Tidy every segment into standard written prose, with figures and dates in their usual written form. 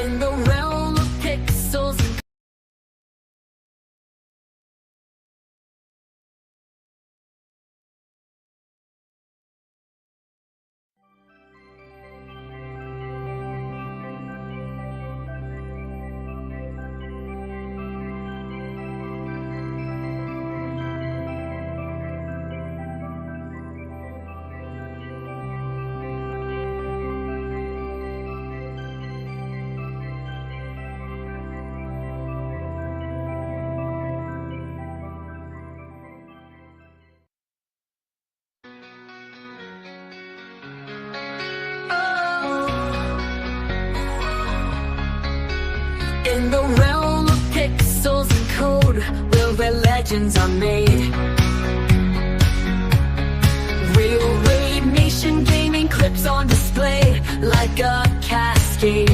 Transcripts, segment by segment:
In the realm of pixels. In the realm of pixels and code, where legends are made. Real Raid Nation gaming clips on display, like a cascade.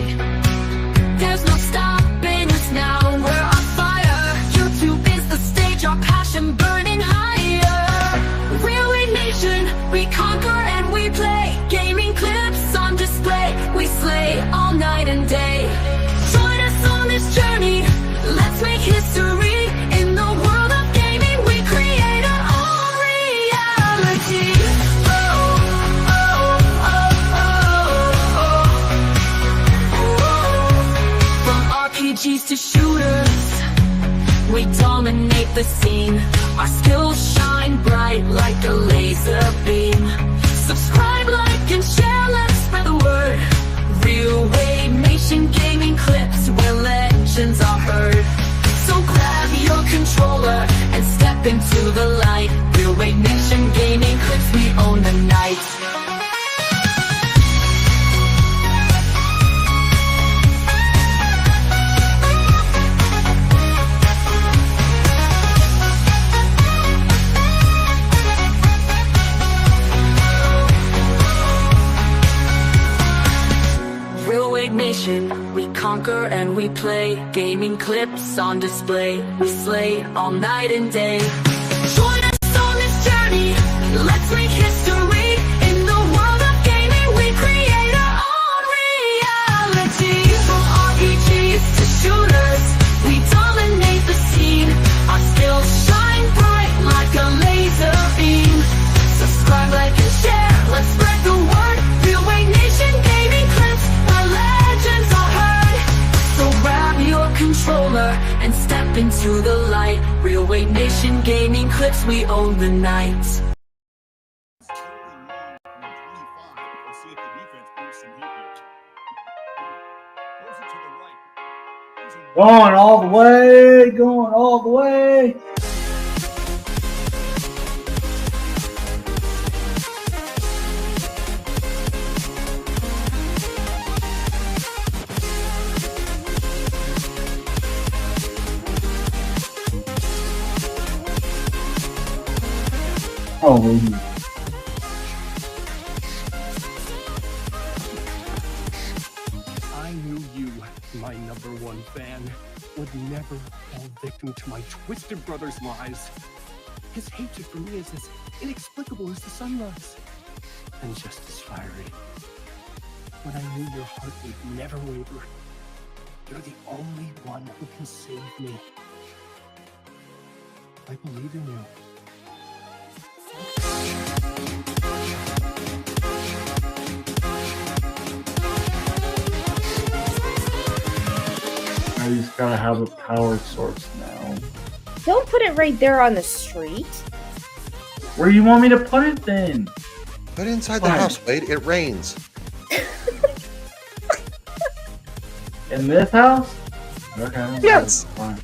There's no stopping us now, we're on fire. YouTube is the stage, our passion burning higher. Real Raid Nation, we conquer and we play. Gaming clips on display, we slay all night and day. Join us on this journey, let's make history. In the world of gaming, we create our own reality. Oh, oh, oh, oh, oh. From RPGs to shooters, we dominate the scene. Our skills shine bright like a laser beam. Subscribe, like, and share, let's spread the word. Real Raid Nation gaming clips, where legends are heard. So grab your controller and step into the light. Real Raid Nation gaming clips, we own the night. Nation, we conquer and we play. Gaming clips on display, we slay all night and day. Join us on this journey, let's make history. In the world of gaming, we create our own reality. From RPGs to shooters, we dominate the scene. Our skills shine bright like a laser beam. Subscribe, like, and share, let's spread the word. Real Raid Nation gaming clips, where legends are heard. So grab your controller and step into the light. Real Raid Nation gaming clips, we own the night. Going all the way, going all the way. Oh, I knew you, my #1 fan, would never fall victim to my twisted brother's lies. His hatred for me is as inexplicable as the sunrise, and just as fiery. When I knew your heart would never waver, you're the only one who can save me. I believe in you. I just gotta have a power source now. Don't put it right there on the street. Where do you want me to put it then? Put it inside the house, Wade. It rains. In this house? Okay. Yes. Fine.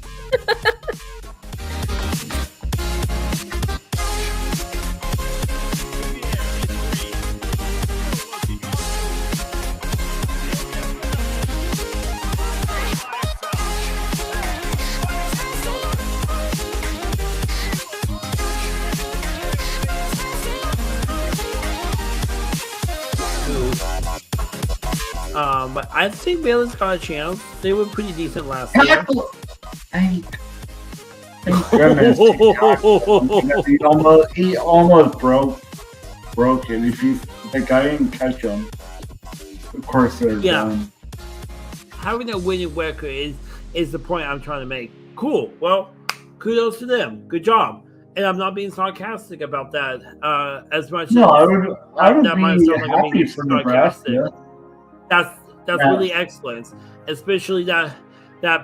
But I think Baylor's got a chance. They were pretty decent last year. Thank goodness. he almost broke it. If I didn't catch him, of course they're done. having a winning record is the point I'm trying to make. Cool. Well, kudos to them. Good job. And I'm not being sarcastic about that as much No, as I would that might be sound like I'm being happy for sarcastic. Nebraska. That's Yeah. really excellent, especially that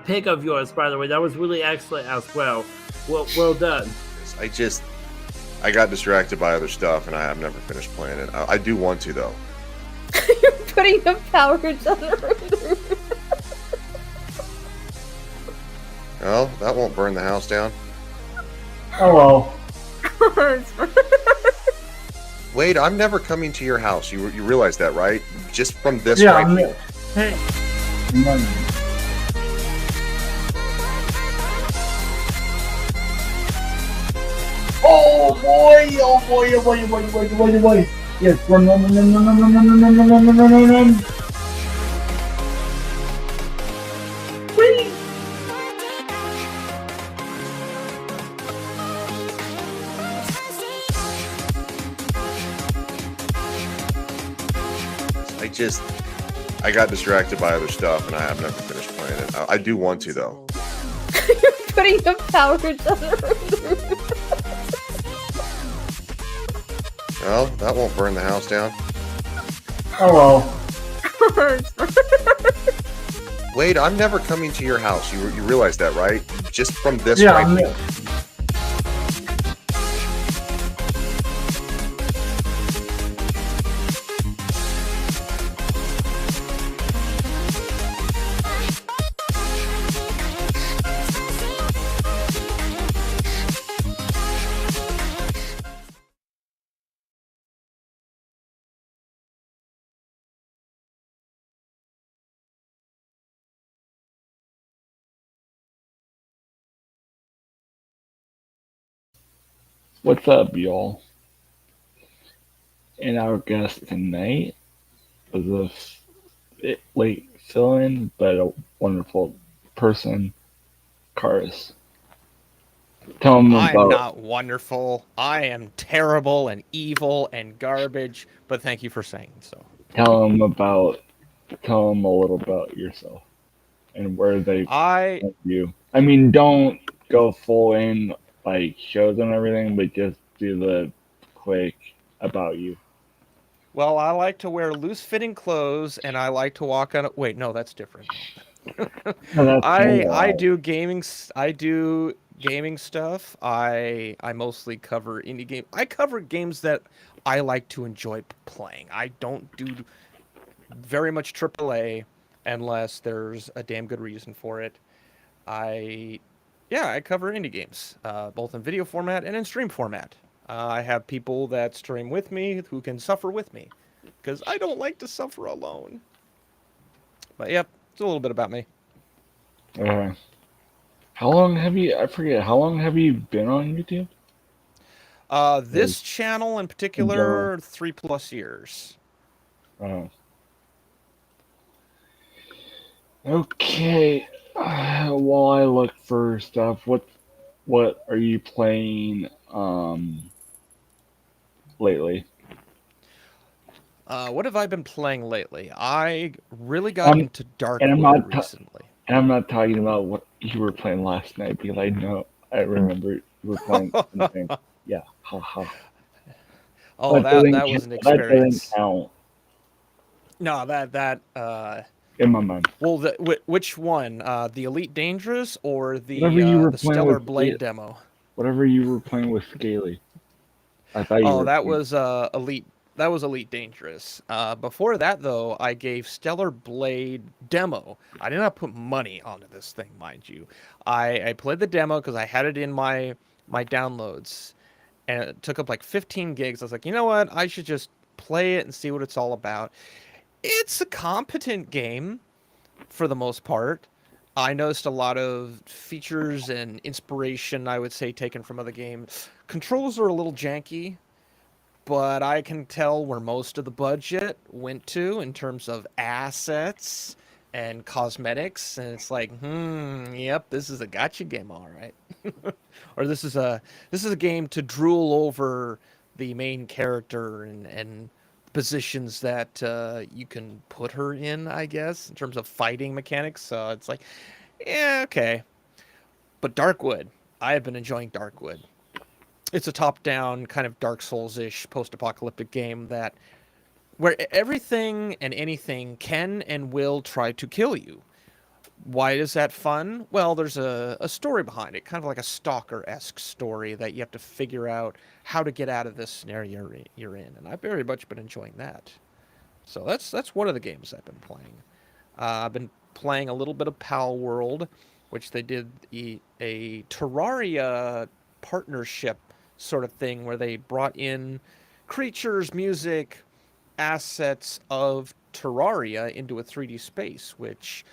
pick of yours. By the way, that was really excellent as well. Well done. I got distracted by other stuff, and I've never finished playing it. I do want to, though. You're putting the powers on the roof. Well, that won't burn the house down. Hello. Wade, I'm never coming to your house. You realize that, right? Just from this Yeah, right I'm here. Hey, Money. Oh boy! Oh boy! Oh boy! Oh boy! Oh boy! Oh boy! Oh boy! Yes! Run! Run! Run! Run! Run! Run! Run! Run! Run! Run! Run! Run! Run! Run! Whee! I got distracted by other stuff, and I've never finished playing it. I do want to, though. You're putting the powers on the roof. Well, that won't burn the house down. Hello. Wade, I'm never coming to your house. You realize that, right? Just from this Yeah, right I'm here. What's up, y'all? And our guest tonight is a late fill-in, but a wonderful person, Karis. Tell him I'm about. not wonderful. I am terrible and evil and garbage, but thank you for saying so. Tell him about. Tell him a little about yourself and where they I met you. I mean, don't go full in like shows and everything, but just do the quick about you. well, I like to wear loose-fitting clothes and I like to walk on wait, no, that's different. No, that's I do gaming stuff. I mostly cover indie game. I cover games that I like to enjoy playing. I don't do very much AAA unless there's a damn good reason for it. I cover indie games, both in video format and in stream format. I have people that stream with me who can suffer with me because I don't like to suffer alone. But yep, it's a little bit about me. How long have you? I forget. How long have you been on YouTube? This channel in particular, 3+ years. Oh. Okay. While I look for stuff, what are you playing lately? What have I been playing lately? I really got into and I'm Darkwood not recently. And I'm not talking about what you were playing last night because I remember you were playing something. Yeah, haha. Oh, that was an That doesn't experience. count No, that in my mind. well, which one? The Elite Dangerous or Whatever you were the playing Stellar with Blade demo? Whatever you were playing with Scaly. I thought you Oh, were that playing- was Elite. That was Elite Dangerous. Before that, though, I gave Stellar Blade demo. I did not put money onto this thing, mind you. I played the demo because I had it in my downloads, and it took up like 15 gigs. I was like, you know what? I should just play it and see what it's all about. It's a competent game for the most part. I noticed a lot of features and inspiration, I would say, taken from other games. Controls are a little janky, but I can tell where most of the budget went to in terms of assets and cosmetics, and it's like, yep, this is a gotcha game, all right. Or this is a game to drool over the main character and positions that you can put her in, I guess, in terms of fighting mechanics. So it's like, yeah, okay. But Darkwood, I have been enjoying Darkwood. It's a top-down kind of Dark Souls-ish post-apocalyptic game that where everything and anything can and will try to kill you. Why is that fun? Well, there's a story behind it, kind of like a stalker-esque story that you have to figure out how to get out of this scenario you're in, and I've very much been enjoying that. So that's one of the games I've been playing. I've been playing a little bit of Pal World, which they did a Terraria partnership sort of thing where they brought in creatures, music, assets of Terraria into a 3D space, which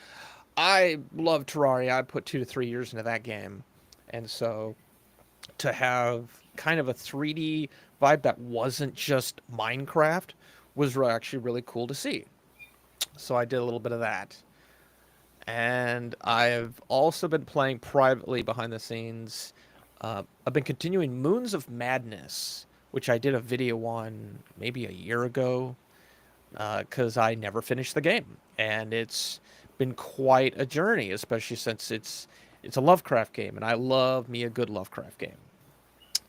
I love Terraria. I put 2 to 3 years into that game. And so to have kind of a 3D vibe that wasn't just Minecraft was actually really cool to see. So I did a little bit of that. And I've also been playing privately behind the scenes. I've been continuing Moons of Madness, which I did a video on maybe a year ago, because I never finished the game, and it's been quite a journey, especially since it's a Lovecraft game, and I love me a good Lovecraft game.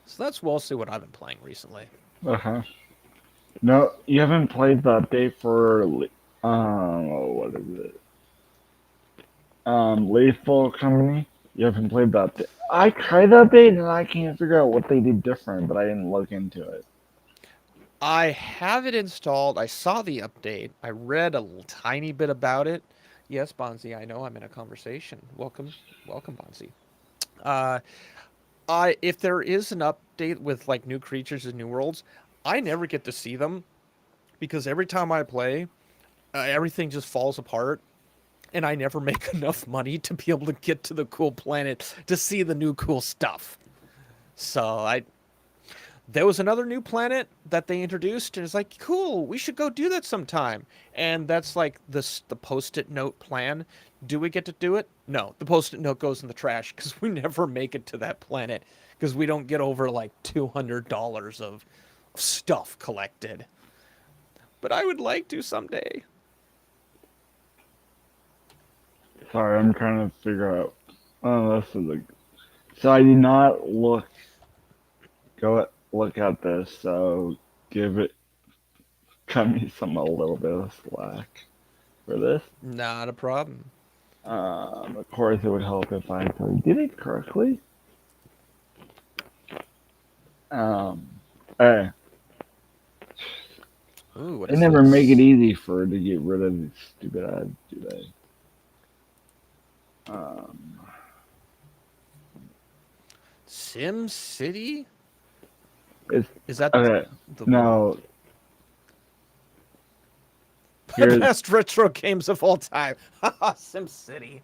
So that's mostly what I've been playing recently. Uh-huh. No, you haven't played the update for what is it? Lethal Company. You haven't played the update. I tried the update and I can't figure out what they did different, but I didn't look into it. I have it installed. I saw the update. I read a tiny bit about it. Yes, Bonzi, I know I'm in a conversation. Welcome, welcome, Bonzi. Uh, if there is an update with like new creatures and new worlds, I never get to see them because every time I play, everything just falls apart, and I never make enough money to be able to get to the cool planet to see the new cool stuff. So there was another new planet that they introduced, and it's like, cool, we should go do that sometime. And that's like the post-it note plan. Do we get to do it? No, the post-it note goes in the trash because we never make it to that planet because we don't get over like $200 of stuff collected. But I would like to someday. Sorry, I'm trying to figure out. Oh, this is a. So I did not look at this. So cut me a little bit of slack for this. Not a problem. Of course, it would help if I did it correctly. Hey, Ooh, what they is never this? make it easy for her to get rid of these stupid ads, do they? Sim City? Is that okay? No. The best retro games of all time? Sim City.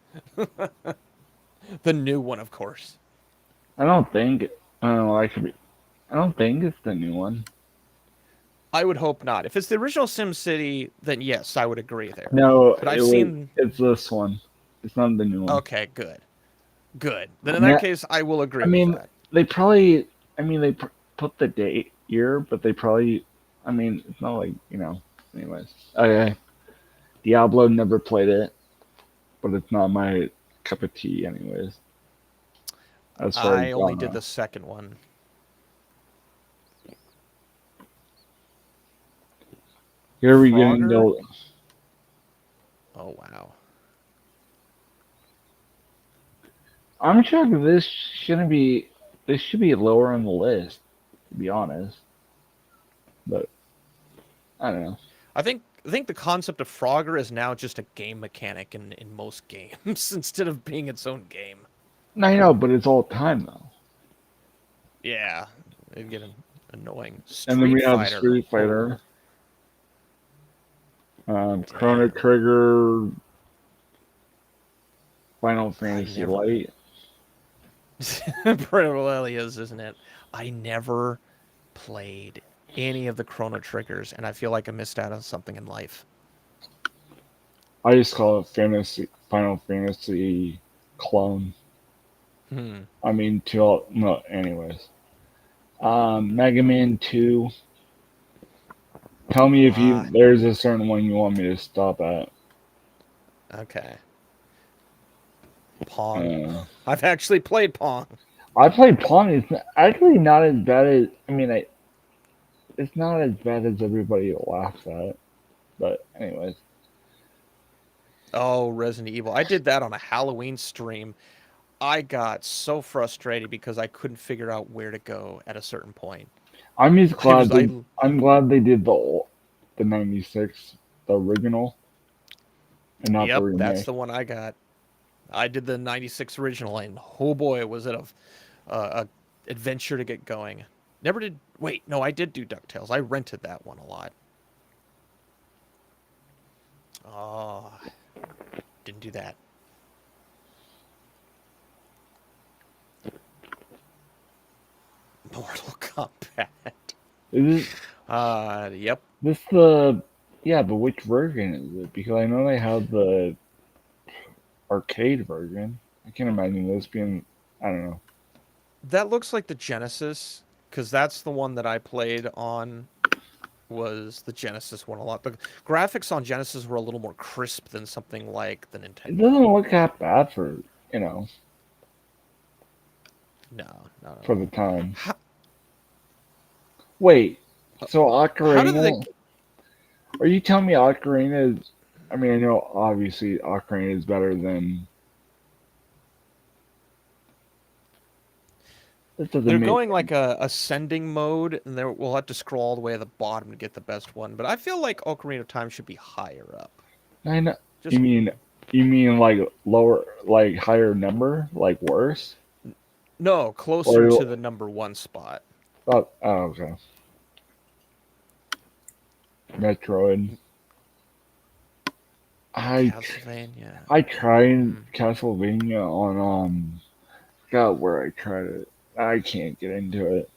The new one, of course. I don't think. I don't know. I don't think it's the new one. I would hope not. If it's the original Sim City, then yes, I would agree there. No, but I've seen. It's this one. It's not the new one. Okay, good. Then in that case, I will agree with that. They probably. They put the date year, but they probably. It's not like Anyways, okay. Diablo, never played it, but it's not my cup of tea, anyways. I only did the second one. Here we go. Oh wow. I'm sure this shouldn't be. This should be lower on the list, to be honest. But I don't know. I think the concept of Frogger is now just a game mechanic in most games instead of being its own game. I know, but it's all time though. Yeah, it'd get annoying. And then we have Street Fighter, Chrono Trigger, Final Fantasy Light. Pretty is, isn't it? I never played any of the Chrono Triggers, and I feel like I missed out on something in life. I just call it Final Fantasy clone. Anyways. Mega Man 2. Tell me if Ah, there's a certain one you want me to stop at. okay. Pong. Uh, I've actually played Pong. I played Pong. It's actually not as bad as it's not as bad as everybody laughs at. But anyways, Oh, Resident Evil. I did that on a Halloween stream. I got so frustrated because I couldn't figure out where to go at a certain point. I'm just I was glad I I'm glad they did the '96, the original, and not the Yep, that's remake. the one I got. I did the 96 original and oh boy, was it a adventure to get going. Never did Wait, no, I did do DuckTales. I rented that one a lot. Oh, didn't do that. Mortal Kombat. Is Yep. this the yeah? But which version is it? Because I know they have the arcade version. I can't imagine this being. I don't know. That looks like the Genesis, because that's the one that I played on, was the Genesis one a lot. The graphics on Genesis were a little more crisp than something like the It Nintendo doesn't one. look that bad for you know No, not at for the all. time. How, Wait, uh, so how did they? Ocarina? Are you telling me Ocarina is? I mean, I know obviously Ocarina is better than. This doesn't They're make. going like a ascending mode, and we'll have to scroll all the way to the bottom to get the best one. But I feel like Ocarina of Time should be higher up. I know. You Just mean you mean like lower, like higher number, like worse, no, closer or to the number one spot. oh okay. Metroid. I Castlevania. I tried Hmm. Castlevania on forgot where I tried it. I can't get into it.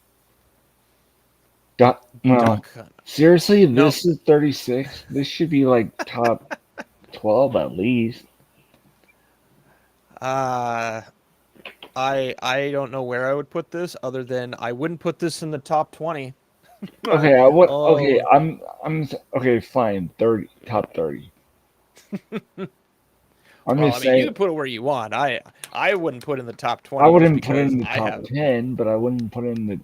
No, Duck. seriously, No. this is 36. This should be like top 12 at least. Uh, I don't know where I would put this other than I wouldn't put this in the top 20. Okay, I would. Okay, Oh, okay. Fine, 30, top 30. I'm well, I just mean, you saying. can put it where you want. I wouldn't put it in the top I 20 just wouldn't put it because in the I top have 10, but I wouldn't put it in the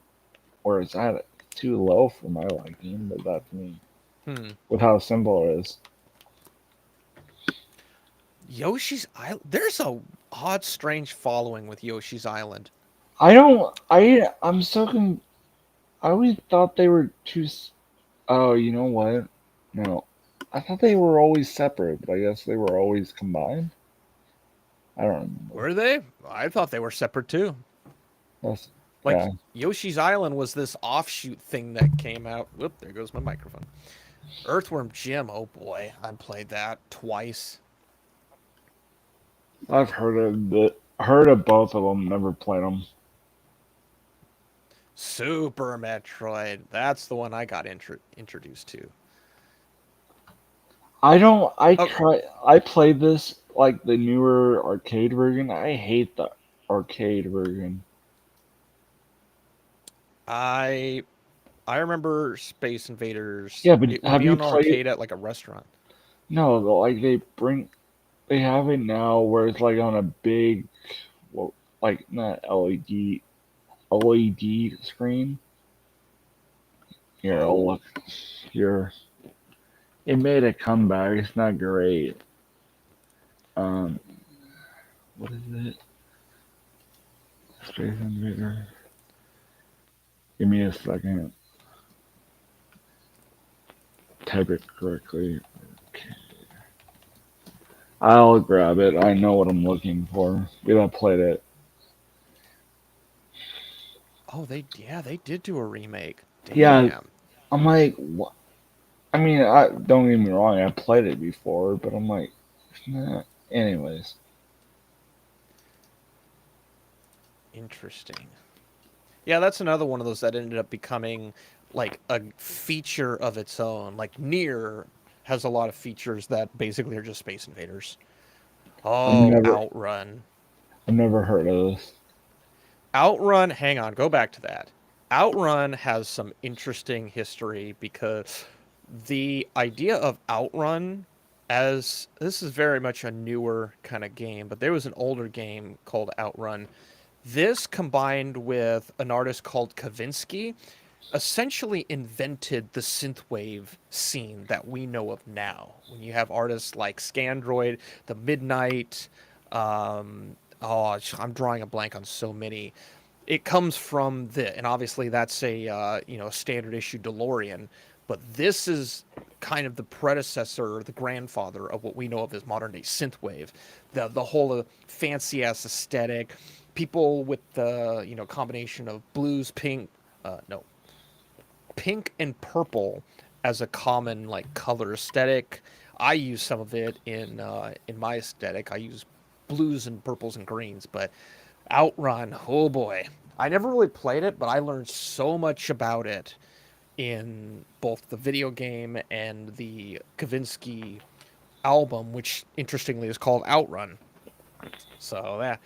where it's at. It's too low for my liking, but that's me. hmm. With how simple it is. Yoshi's Island. There's a odd, strange following with Yoshi's Island. I don't. I'm so I always thought they were oh, you know what? No, I thought they were always separate, but I guess they were always combined. I don't remember. Were they? I thought they were separate too. That's Like yeah. Yoshi's Island was this offshoot thing that came out. Whoop, there goes my microphone. Earthworm Jim. Oh boy, I played that twice. I've heard of both of them. Never played them. Super Metroid. That's the one I got introduced to. I don't. Oh, I played this like the newer arcade version. I hate the arcade version. I I remember Space Invaders. Yeah, but It would have be you on an played? arcade at like a restaurant. No, like they have it now where it's like on a big, well, like not LED screen. Here, I'll Oh, look. Here, it made a comeback. It's not great. Um, what is it? Space Invader. Give me a second. Type it correctly. Okay. I'll grab it. I know what I'm looking for. We don't played it. oh, they did do a remake. Yeah, Damn. I'm like, what? I mean, I don't get me wrong. I played it before, but I'm like, nah. Anyways, Interesting. Yeah, that's another one of those that ended up becoming like a feature of its own. Like Nier has a lot of features that basically are just Space Invaders. I've Oh, never, Outrun. I've never heard of this. Outrun, hang on, go back to that. Outrun has some interesting history because The idea of Outrun, as this is very much a newer kind of game, but there was an older game called Outrun. This combined with an artist called Kavinsky essentially invented the synthwave scene that we know of now. When you have artists like Scandroid, The Midnight, I'm drawing a blank on so many. It comes from and obviously that's a standard issue DeLorean, but this is kind of the predecessor, the grandfather of what we know of as modern day synthwave. The whole fancy ass aesthetic, people with the combination of blues, pink and purple as a common like color aesthetic. I use some of it in my aesthetic. I use blues and purples and greens, but Outrun, oh boy. I never really played it, but I learned so much about it in both the video game and the Kavinsky album, which interestingly is called Outrun. So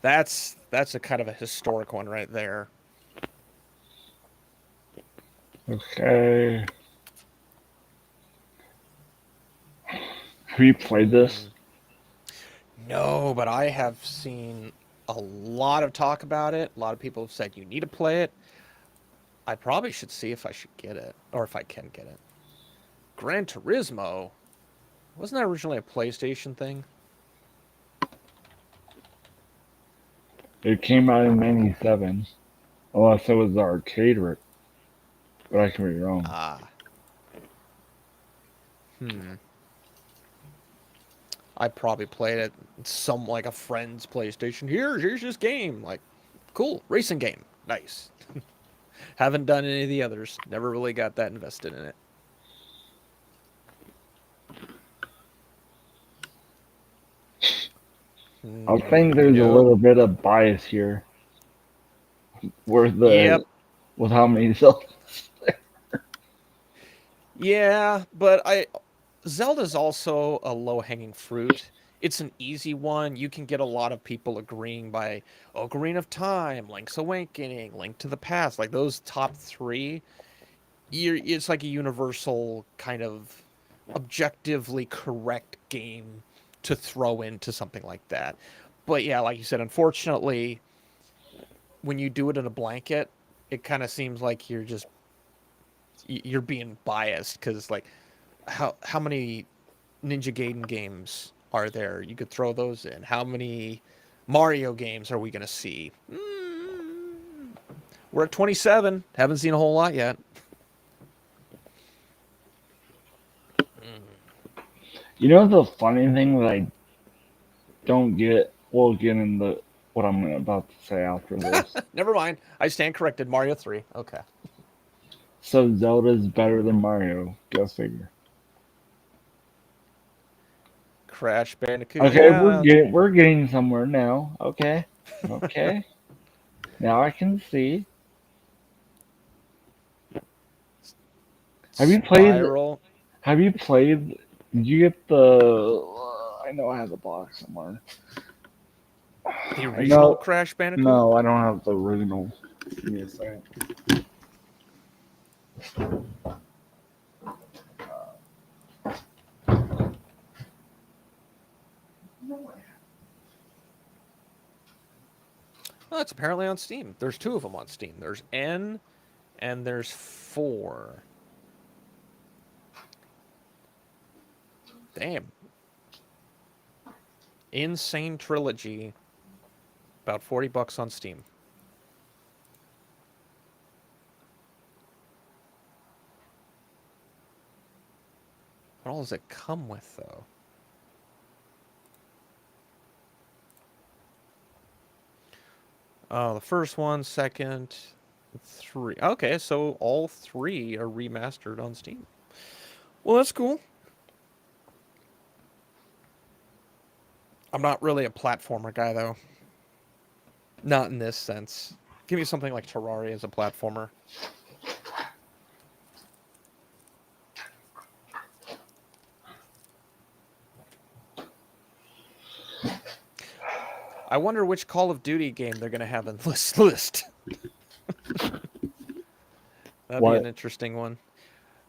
that's a kind of a historic one right there. Okay. Have you played this? No, but I have seen a lot of talk about it. A lot of people have said you need to play it. I probably should see if I should get it, or if I can get it. Gran Turismo? Wasn't that originally a PlayStation thing? It came out in '97. Unless it was the arcade, but I can be wrong. I probably played it some like a friend's PlayStation. Here's this game. Like, cool, racing game. Nice. Haven't done any of the others. Never really got that invested in it. I think there's a little bit of bias here. With how many Zeldas. Yeah, but Zelda's also a low-hanging fruit. It's an easy one. You can get a lot of people agreeing by Ocarina of Time, Link's Awakening, Link to the Past, like those top three. It's like a universal kind of objectively correct game to throw into something like that. But yeah, like you said, unfortunately, when you do it in a blanket, it kind of seems like you're being biased because like how many Ninja Gaiden games are there? You could throw those in. How many Mario games are we going to see? We're at 27. Haven't seen a whole lot yet. You know the funny thing that I don't get? We'll get into what I'm about to say after this. Never mind. I stand corrected. Mario 3. Okay. So Zelda's better than Mario. Go figure. Crash Bandicoot. Okay, yeah. we're getting somewhere now. Okay. Now I can see. Have you played? Spiral. Have you played? Did you get the? I know I have the box somewhere. The original Crash Bandicoot? No, I don't have the original. Give me a second. Oh, it's apparently on Steam. There's 2 of them on Steam. There's N and there's 4. Damn. Insane Trilogy. About $40 on Steam. What all does it come with, though? Oh, the first one, second, 3. Okay, so all 3 are remastered on Steam. Well, that's cool. I'm not really a platformer guy, though. Not in this sense. Give me something like Terraria as a platformer. I wonder which Call of Duty game they're going to have in this list. That'd be an interesting one.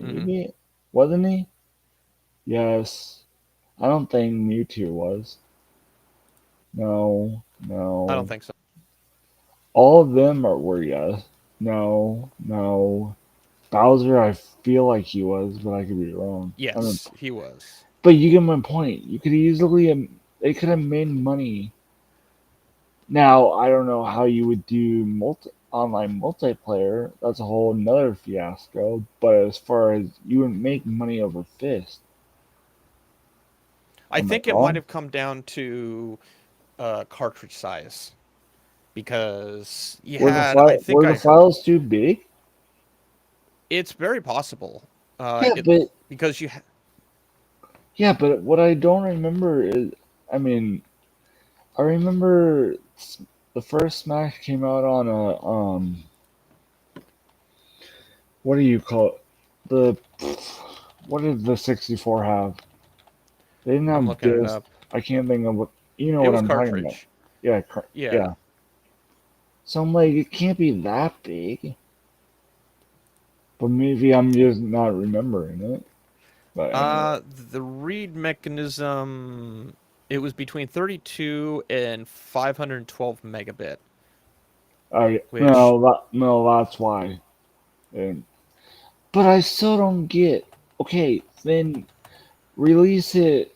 Hmm. Maybe wasn't he? Yes. I don't think Mewtwo was. No, I don't no. think so. All of them were yes. No, no. Bowser, I feel like he was, but I could be wrong. I mean, Yes, he was. but you get my point. You could easily, they could have made money. Now, I don't know how you would do online multiplayer. That's a whole another fiasco. But as far as you would make money over Fist, I am I think it might wrong? have come down to cartridge size because you had. I think Were the I heard files too big? it's very possible. Yeah, It but because what I don't remember is, I mean, I remember the first Smash came out on a what do you call it? The what did the 64 have? They didn't I'm have looking it disc. up. I can't think of what you know It what was I'm talking about. cartridge. Yeah, Yeah. yeah. So I'm like, it can't be that big. But maybe I'm just not remembering it. But anyway, The read mechanism. It was between 32 and 512 megabit, I which no, that's why. And, but I still don't get. Okay, then release it.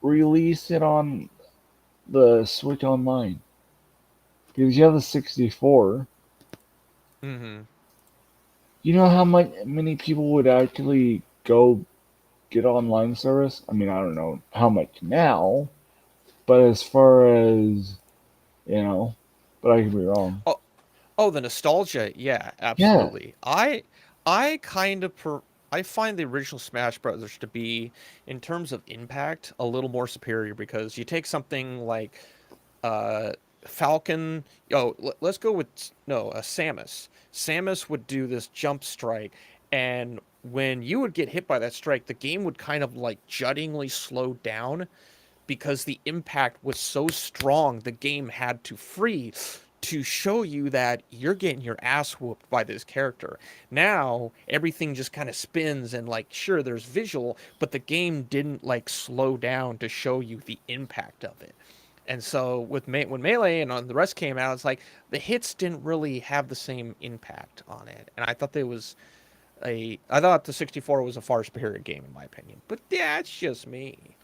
Release it on the Switch Online because you have the 64. hmm You know how much many people would actually go get online service? I mean, I don't know how much now, but as far as you know, but I could be wrong. Oh, oh, the nostalgia. Yeah, Yeah, absolutely. I kind of I find the original Smash Brothers to be, in terms of impact, a little more superior because you take something like uh, Falcon. Oh, let's go with no, Samus. Samus would do this jump strike, and when you would get hit by that strike, the game would kind of like juttingly slow down because the impact was so strong. The game had to freeze to show you that you're getting your ass whooped by this character. Now everything just kind of spins and like sure there's visual, but the game didn't like slow down to show you the impact of it. And so with when Melee and the rest came out, it's like the hits didn't really have the same impact on it. And I thought I thought the 64 was a far superior game in my opinion. But that's just me.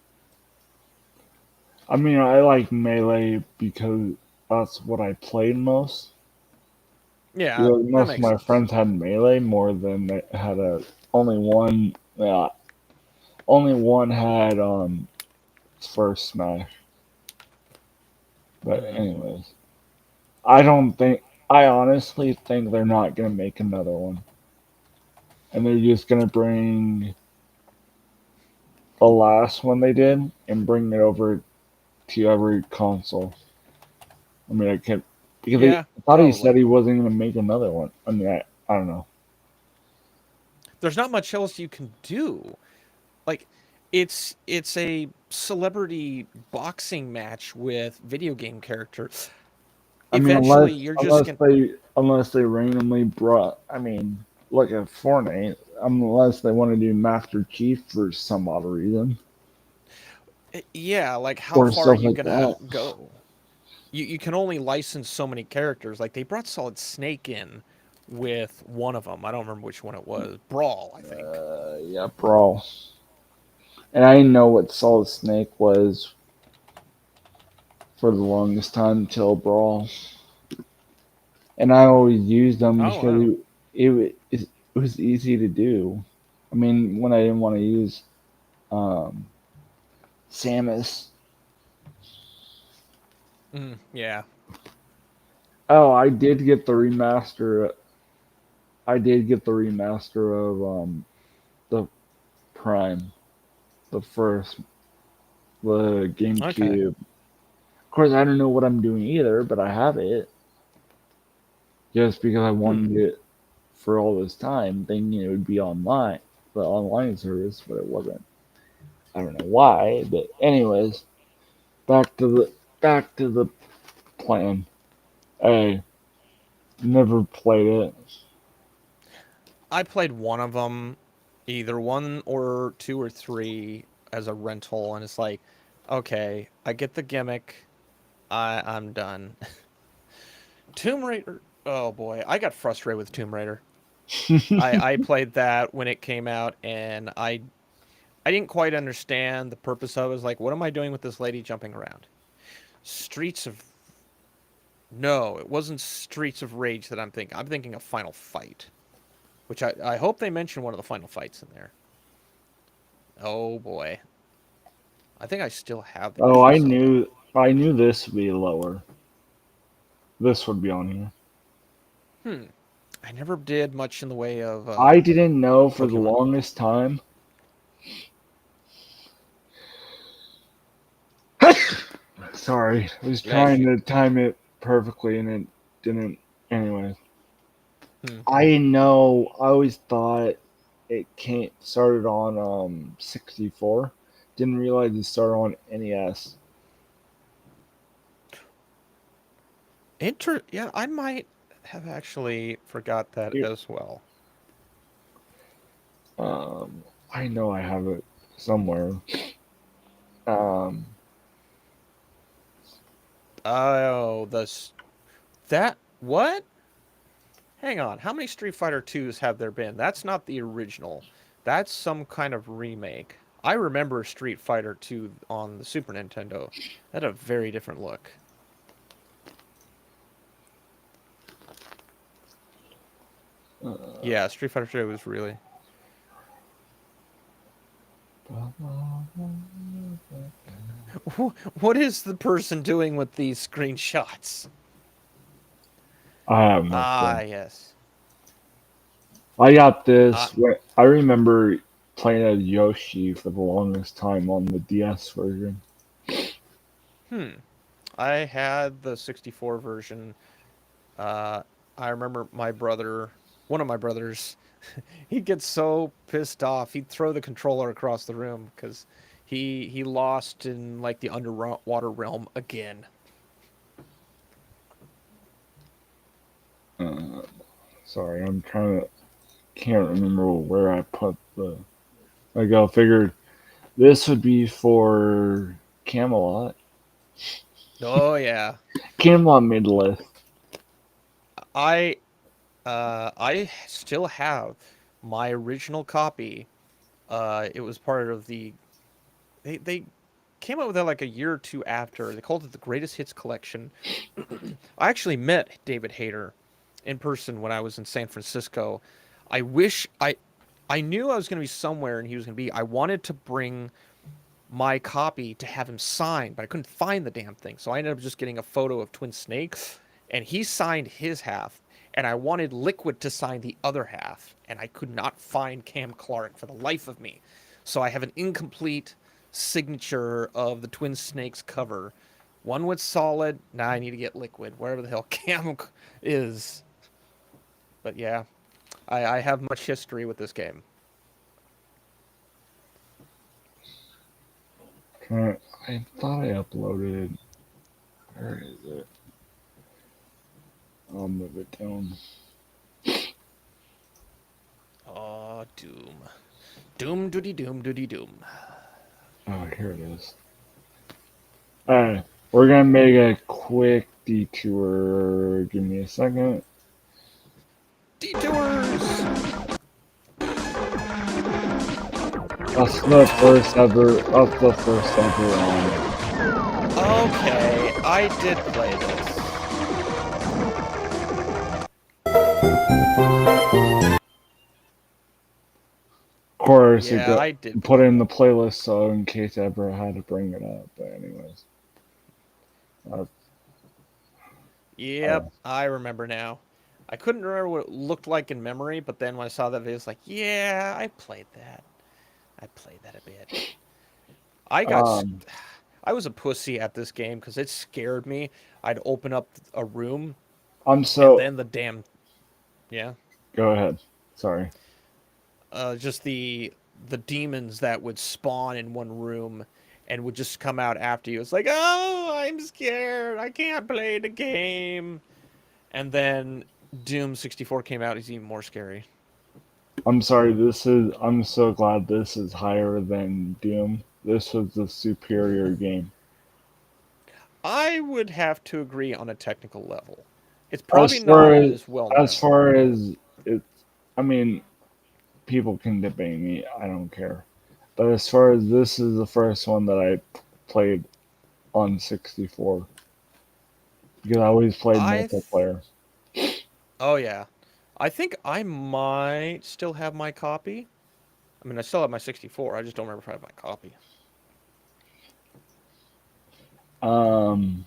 I mean, I like Melee because that's what I played most. Yeah, Because that most of makes my sense. friends had Melee more than they had a only one. Yeah, only one had first Smash. But Hmm. anyways, I don't think. I honestly think they're not gonna make another one, and they're just gonna bring the last one they did and bring it over to every console. I mean, I can't because Yeah, I thought he said probably. he wasn't gonna make another one. I mean, I don't know. There's not much else you can do. Like it's a celebrity boxing match with video game characters. I mean, Eventually you're just going to unless they randomly brought. I mean, look at Fortnite. Unless they want to do Master Chief for some odd reason yeah, like how or far are stuff you like going to that. go? You can only license so many characters. Like they brought Solid Snake in with one of them. I don't remember which one it was. Brawl, I think. Yeah, Brawl. And I didn't know what Solid Snake was for the longest time until Brawl. And I always used them Oh because wow. it was easy to do. I mean, when I didn't want to use um, Samus. Yeah. Oh, I did get the remaster. I did get the remaster of the Prime, the first, the Okay. GameCube. Of course, I don't know what I'm doing either, but I have it just because I Hmm. wanted it for all this time, thinking it would be online, the online service, but it wasn't. I don't know why, but anyways, back to the back to the plan. I never played it. I played one of them. either 1 or 2 or 3 as a rental, and it's like, okay, I get the gimmick. I'm done. Tomb Raider. Oh boy, I got frustrated with Tomb Raider. I played that when it came out, and I didn't quite understand the purpose of it. I was like, what am I doing with this lady jumping around? Streets of... No, it wasn't Streets of Rage that I'm thinking. I'm thinking of Final Fight, which I hope they mention one of the final fights in there. Oh boy. I think I still have the Oh, original Zelda. I knew this would be lower. This would be on here. I never did much in the way of I didn't know for the Pokemon. longest time. Sorry, I was Bless trying you. to time it perfectly and it didn't. Anyway, Hmm. I know. I always thought it came started on 64. Didn't realize it started on NES. Yeah, I might have actually forgot that Here, as well. I know I have it somewhere. Um, Oh, that what? Hang on, how many Street Fighter 2s have there been? That's not the original. That's some kind of remake. I remember Street Fighter 2 on the Super Nintendo. That had a very different look. Yeah, Street Fighter 2 was really... What is the person doing with these screenshots? I have no Ah, clue. yes. I got Uh, this. I remember playing as Yoshi for the longest time on the DS version. hmm. I had the 64 version. Uh, I remember one of my brothers, he'd get so pissed off, he'd throw the controller across the room because he lost in like the underwater realm again. Sorry, can't remember where I put the. Like I figured this would be for Camelot. Oh yeah, Camelot made the list. I I still have my original copy. It was part of they came out with it like a year or two after. They called it the Greatest Hits Collection. I actually met David Hayter in person when I was in San Francisco. I wish I knew I was going to be somewhere and he was going to be. I wanted to bring my copy to have him sign, but I couldn't find the damn thing. So I ended up just getting a photo of Twin Snake, and he signed his half, and I wanted Liquid to sign the other half, and I could not find Cam Clark for the life of me. So I have an incomplete signature of the Twin Snakes cover. One was solid. Now I need to get Liquid, wherever the hell Cam is. But yeah, I have much history with this game. I thought I uploaded. Where is it? I'll move it down. Oh, Doom. Doom doody doom doody doom. Oh, here it is. Alright, we're gonna make a quick detour. Give me a second. Detours! That's the first ever. That's the first ever. Okay, I did play this. Of course, Yeah, I did put it play in this. the playlist so in case I ever had to bring it up. But anyways, uh, Yep, I remember now. I couldn't remember what it looked like in memory, but then when I saw that video, it's like, yeah, I played that. I played that a bit. I got, um, I was a pussy at this game because it scared me. I'd open up a room I'm and so. then the damn, yeah, Go ahead. Sorry. just the demons that would spawn in one room and would just come out after you. It's like, oh, I'm scared. I can't play the game. And then Doom 64 came out. He's even more scary. I'm sorry. I'm so glad this is higher than Doom. This was the superior game. I would have to agree on a technical level. It's As probably far not as as well as known. far as it's, I mean, people can debate me. I don't care. But as far as this is the first one that I played on 64 because I always played I multiplayer. Oh yeah. I think I might still have my copy. I mean, I still have my 64. I just don't remember if I have my copy. Um,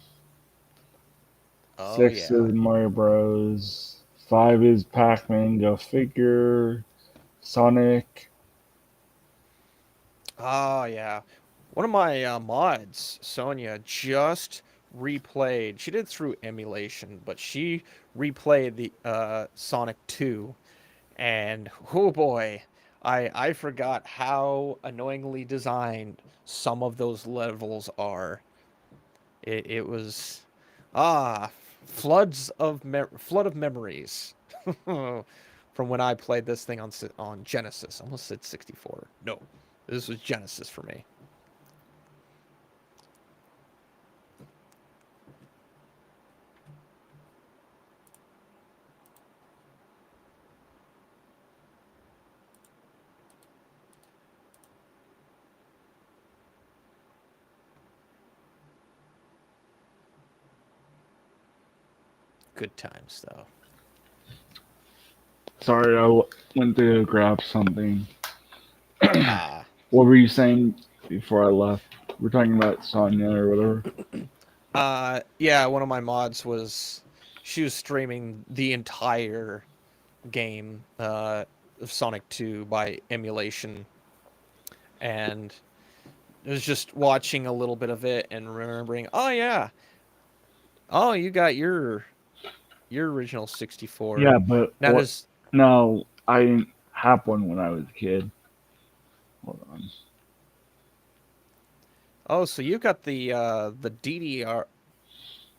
Oh 6 yeah. is Mario Bros. 5 is Pac-Man. Go figure. Sonic. Oh yeah. One of my mods, Sonia, just replayed. She did it through emulation, but she replayed the Sonic 2, and oh boy, I forgot how annoyingly designed some of those levels are. It was ah flood of memories from when I played this thing on Genesis. I almost said 64. No, this was Genesis for me. Good times though. Sorry, went to grab something. Ah, What were you saying before I left? We're talking about Sonya or whatever. yeah. One of my mods was she was streaming the entire game of Sonic 2 by emulation, and I was just watching a little bit of it and remembering. Oh yeah. Oh, you got your original 64. Yeah, but Now what? does No, I didn't have one when I was a kid. Hold on. Oh, so you got the DDR,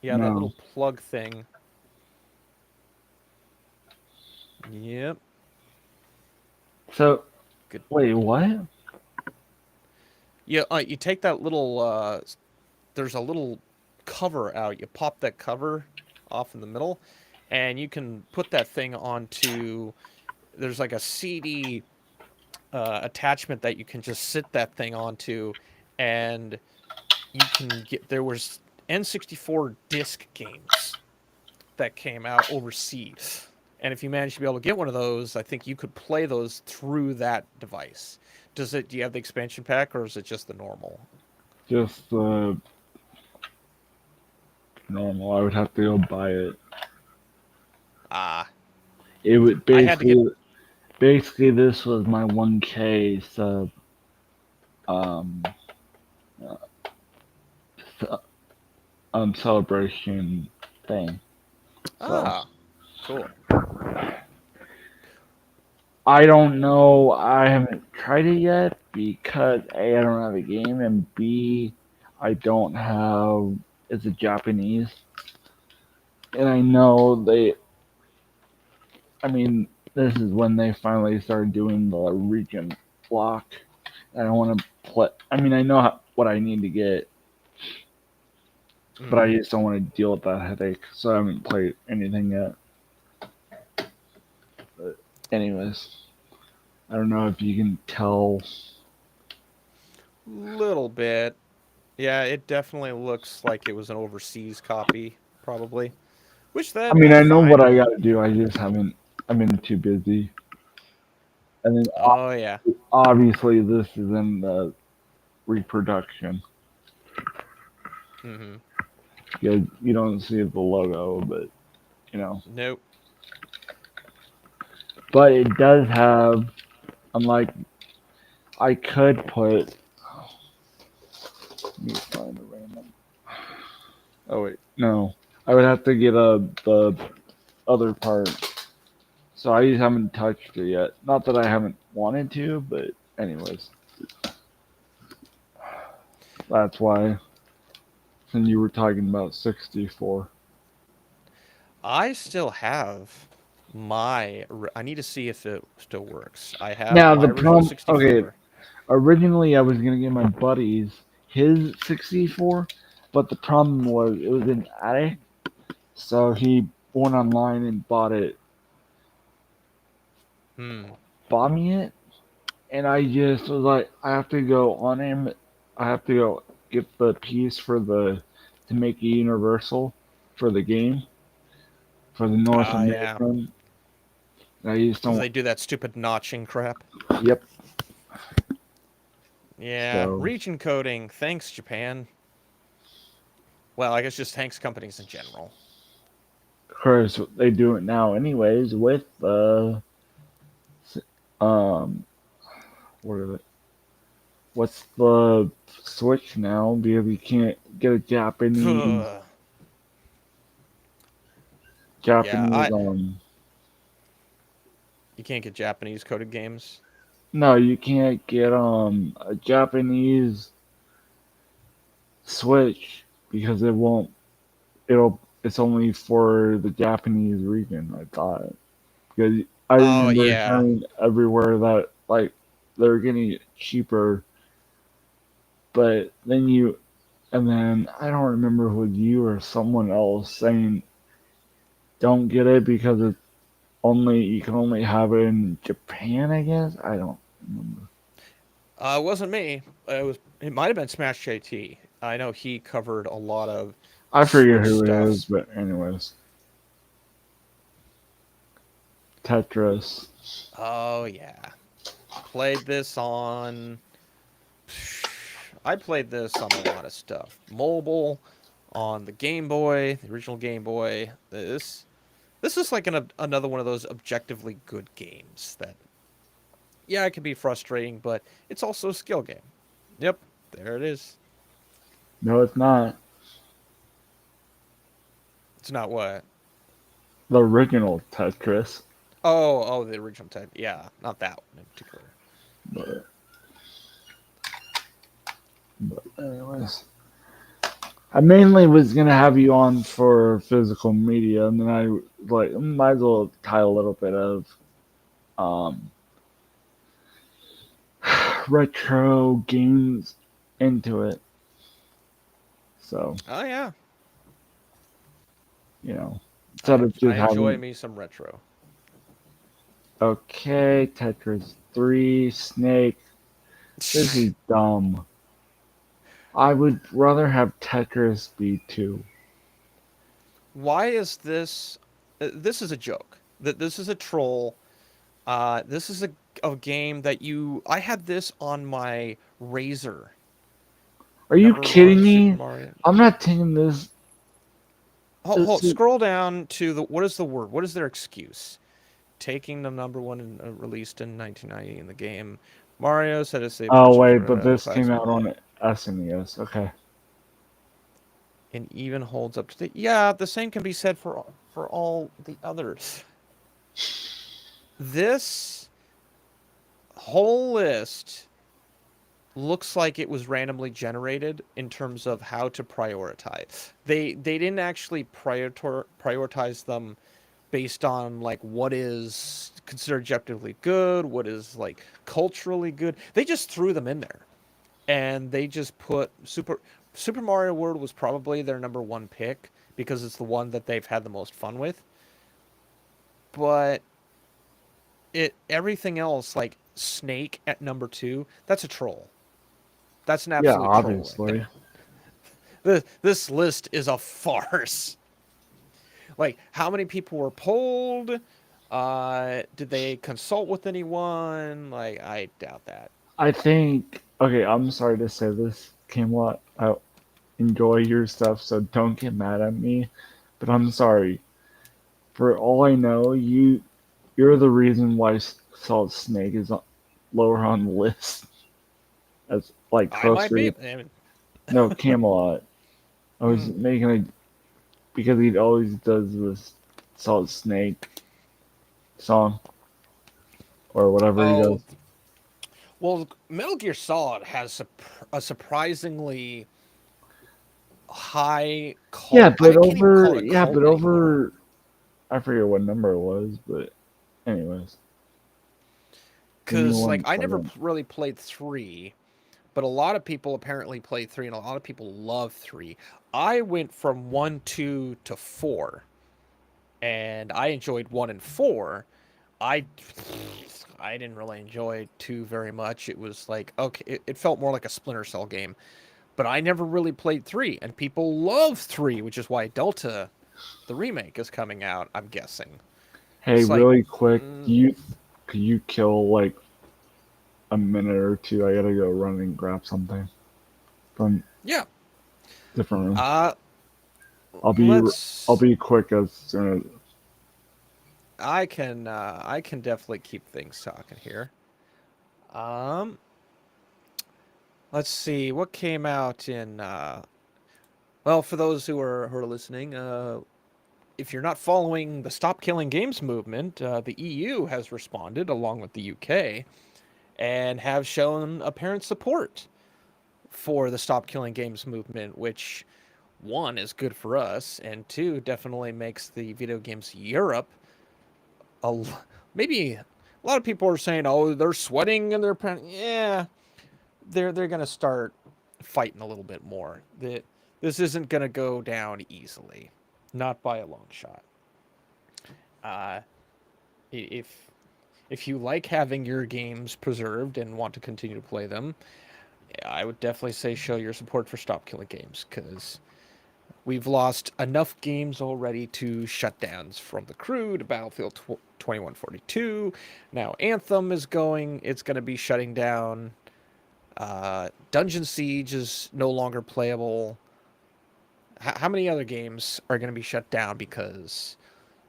yeah, that No. little plug thing. Yep. So Good. wait, what? Yeah, you take that little there's a little cover out. You pop that cover off in the middle, and you can put that thing onto. There's like a CD attachment that you can just sit that thing onto, and you can get. There was N64 disc games that came out overseas, and if you manage to be able to get one of those, I think you could play those through that device. Does it? Do you have the expansion pack, or is it just the normal? Just normal. I would have to go buy it. Ah, It would I had to get. basically this was my 1K sub um uh, celebration thing. So Ah, cool. I don't know. I haven't tried it yet because A, I don't have a game, and B, I don't have. It's a Japanese, and I know they. I mean, this is when they finally started doing the region block. I don't want to play. I mean, I know what I need to get, but I Mm. just don't want to deal with that headache. So I haven't played anything yet. But anyways, I don't know if you can tell. Little bit. Yeah, it definitely looks like it was an overseas copy, probably. Which I that mean, that's I know what fine. I got to do. I just haven't. I've been too busy. And then Oh yeah. obviously this is in the reproduction. Mm-hmm. You don't see the logo, but you know. Nope. But it does have. Unlike I could put. Let me find a random. Oh wait, no. I would have to get the other part. So I just haven't touched it yet. Not that I haven't wanted to, but anyways, that's why. And you were talking about 64. I still have I need to see if it still works. I have Now my the original problem. 64. Okay, originally I was gonna get my buddies his 64, but the problem was it was in attic, so he went online and Hmm. bought me it, and I just was like, I have to go on him. I have to go get the piece to make it universal for the game for the North Ah, yeah. American. I just Because don't. they do that stupid notching crap. Yep. Yeah, So, region coding. Thanks, Japan. Well, I guess just thanks companies in general. of course, they do it now anyways with um what are the, what's the Switch now because you can't get a Ugh. Yeah, Japanese I you can't get Japanese coded games. no, you can't get a Japanese Switch because it won't it's only for the Japanese region, I thought. Because I Oh remember yeah. hearing everywhere that like they're getting it cheaper, but then I don't remember who you or someone else saying don't get it because it's only you can only have it in Japan, I guess. I don't remember. It wasn't me. It might have been Smash JT. I know he covered a lot of I forget Switch who it stuff. is, but anyways, Tetris. Oh yeah. Played this on I played this on a lot of stuff. Mobile, on the Game Boy, the original Game Boy. This is like another one of those objectively good games that yeah, it can be frustrating, but it's also a skill game. Yep, there it is. No, it's not It's not what? the original Tetris. Oh, the original type. Yeah, not that one in particular. But, but anyways, I mainly was gonna have you on for physical media, and then I like might as well tie a little bit of um, retro games into it. So Oh yeah, instead of I just enjoy having me some retro. okay, Tetris 3, Snake. This is dumb. I would rather have Tetris be 2. Why is this? This is a joke. That this is a troll. This is a game that you. I had this on my Razor. Are you Never kidding run Super me? Mario. I'm not taking this. This is, Scroll down to the. What is the word? What is their excuse? Taking the number one released in 1990 in the game. Mario said it's the oh person wait, for but this came classic. out on SNES. Okay. And even holds up to the yeah. The same can be said for all the others. This whole list looks like it was randomly generated in terms of how to prioritize. They didn't actually prioritize them based on like what is considered objectively good, what is like culturally good. They just threw them in there. And they just put Super Mario World was probably their number one pick because it's the one that they've had the most fun with. But everything else like Snake at number 2, that's a troll. That's an Yeah, absolute troll right obviously. there. This list is a farce. Like, how many people were polled? Did they consult with anyone? Like, I doubt that. I think. Okay, I'm sorry to say this, Camelot. I enjoy your stuff, so don't get mad at me. But I'm sorry. For all I know, you're the reason why Solid Snake is lower on the list as like I might be. closer. No, Camelot. I was making a because he always does this Solid Snake song or whatever he Oh, does. well, Metal Gear Solid has a surprisingly high cult. I can't even call it a Yeah, cult but anymore. I forget what number it was, but anyways. Give me Because, like, one I never second. really played 3, but a lot of people apparently played 3, and a lot of people love 3. I went from 1, 2 to 4, and I enjoyed 1 and 4. I I didn't really enjoy 2 very much. It was like, okay, it felt more like a Splinter Cell game. But I never really played 3, and people love 3, which is why Delta, the remake, is coming out, I'm guessing. Hey, It's like, really quick, mm, could you kill like a minute or two? I gotta go run and grab something from yeah. different room. Uh, I'll be I'll let's. be quick as soon as. I can definitely keep things talking here. Um, let's see what came out in. Well, for those who are listening, if you're not following the Stop Killing Games movement, the EU has responded along with the UK and have shown apparent support for the Stop Killing Games movement, which one is good for us, and two definitely makes the video games Europe a maybe a lot of people are saying, oh, they're sweating and they're yeah, they're gonna start fighting a little bit more. This isn't gonna go down easily, not by a long shot. Uh, if if you like having your games preserved and want to continue to play them, I would definitely say show your support for Stop Killing Games, because we've lost enough games already to shutdowns, from The Crew to Battlefield 2142. Now Anthem is it's going to be shutting down. Dungeon Siege is no longer playable. How many other games are going to be shut down because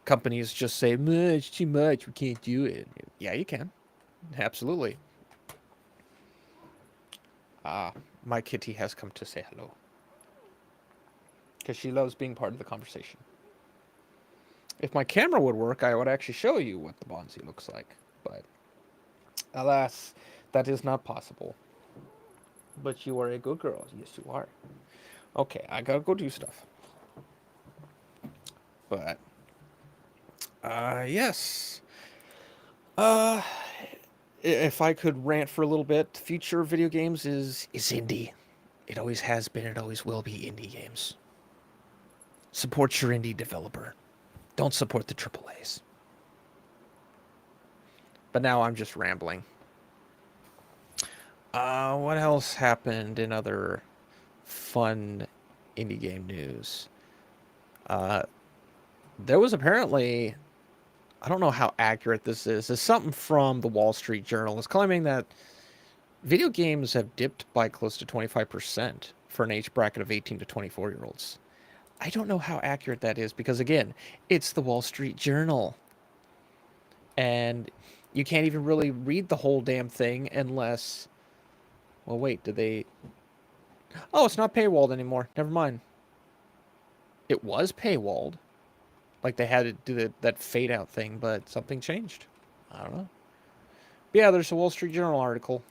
companies just say, it's too much, we can't do it? Yeah, you can. Absolutely. My kitty has come to say hello, because she loves being part of the conversation. If my camera would work, I would actually show you what the Bonzi looks like. But alas, that is not possible. But you are a good girl. Yes, you are. Okay, I gotta go do stuff. But, yes. Uh, if I could rant for a little bit, the future of video games is indie. It always has been, it always will be indie games. Support your indie developer. Don't support the AAAs. But now I'm just rambling. What else happened in other fun indie game news? There was apparently, I don't know how accurate this is. There's something from the Wall Street Journal. It's claiming that video games have dipped by close to 25% for an age bracket of 18 to 24-year-olds. I don't know how accurate that is because, again, it's the Wall Street Journal. And you can't even really read the whole damn thing unless... Well, wait, did they... Oh, it's not paywalled anymore. Never mind. It was paywalled. Like they had to do that fade out thing, but something changed. I don't know. But yeah, there's a Wall Street Journal article.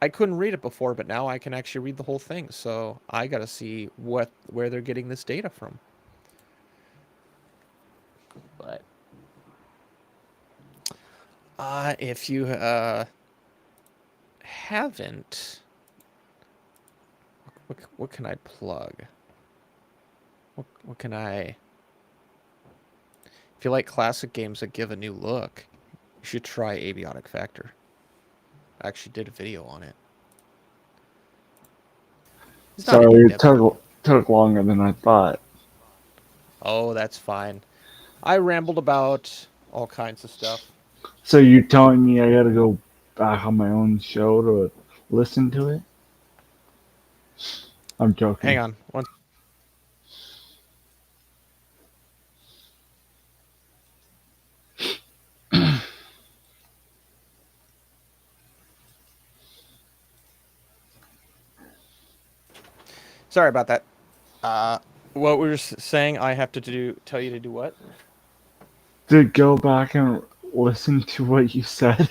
I couldn't read it before, but now I can actually read the whole thing. So I gotta see where they're getting this data from. But if you haven't, what can I plug? What can I? If you like classic games that give a new look, you should try Abiotic Factor. I actually did a video on it. It's not Sorry, an it took longer than I thought. Oh, that's fine. I rambled about all kinds of stuff. So you telling me I gotta go back on my own show to listen to it? I'm joking. Hang on. Sorry about that. What we were saying, I have to tell you to do what? To go back and listen to what you said.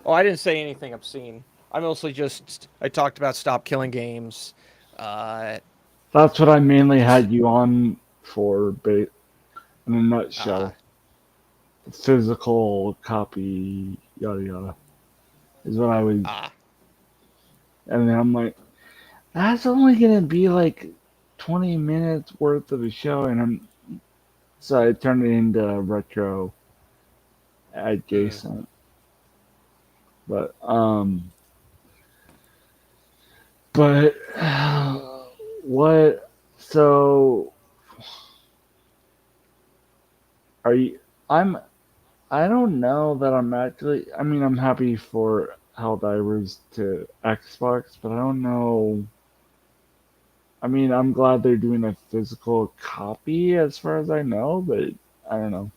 Oh, I didn't say anything obscene. I talked about Stop Killing Games. That's what I mainly had you on for, in a Ah, nutshell. Physical copy, yada yada, is what I would. ah. And then I'm like, that's only gonna be like 20 minutes worth of a show, and so I turned it into retro Hmm. adjacent. But but what? So are you? I'm. I don't know that I'm actually. I mean, I'm happy for Helldivers to Xbox, but I don't know. I mean, I'm glad they're doing a physical copy, as far as I know, but I don't know.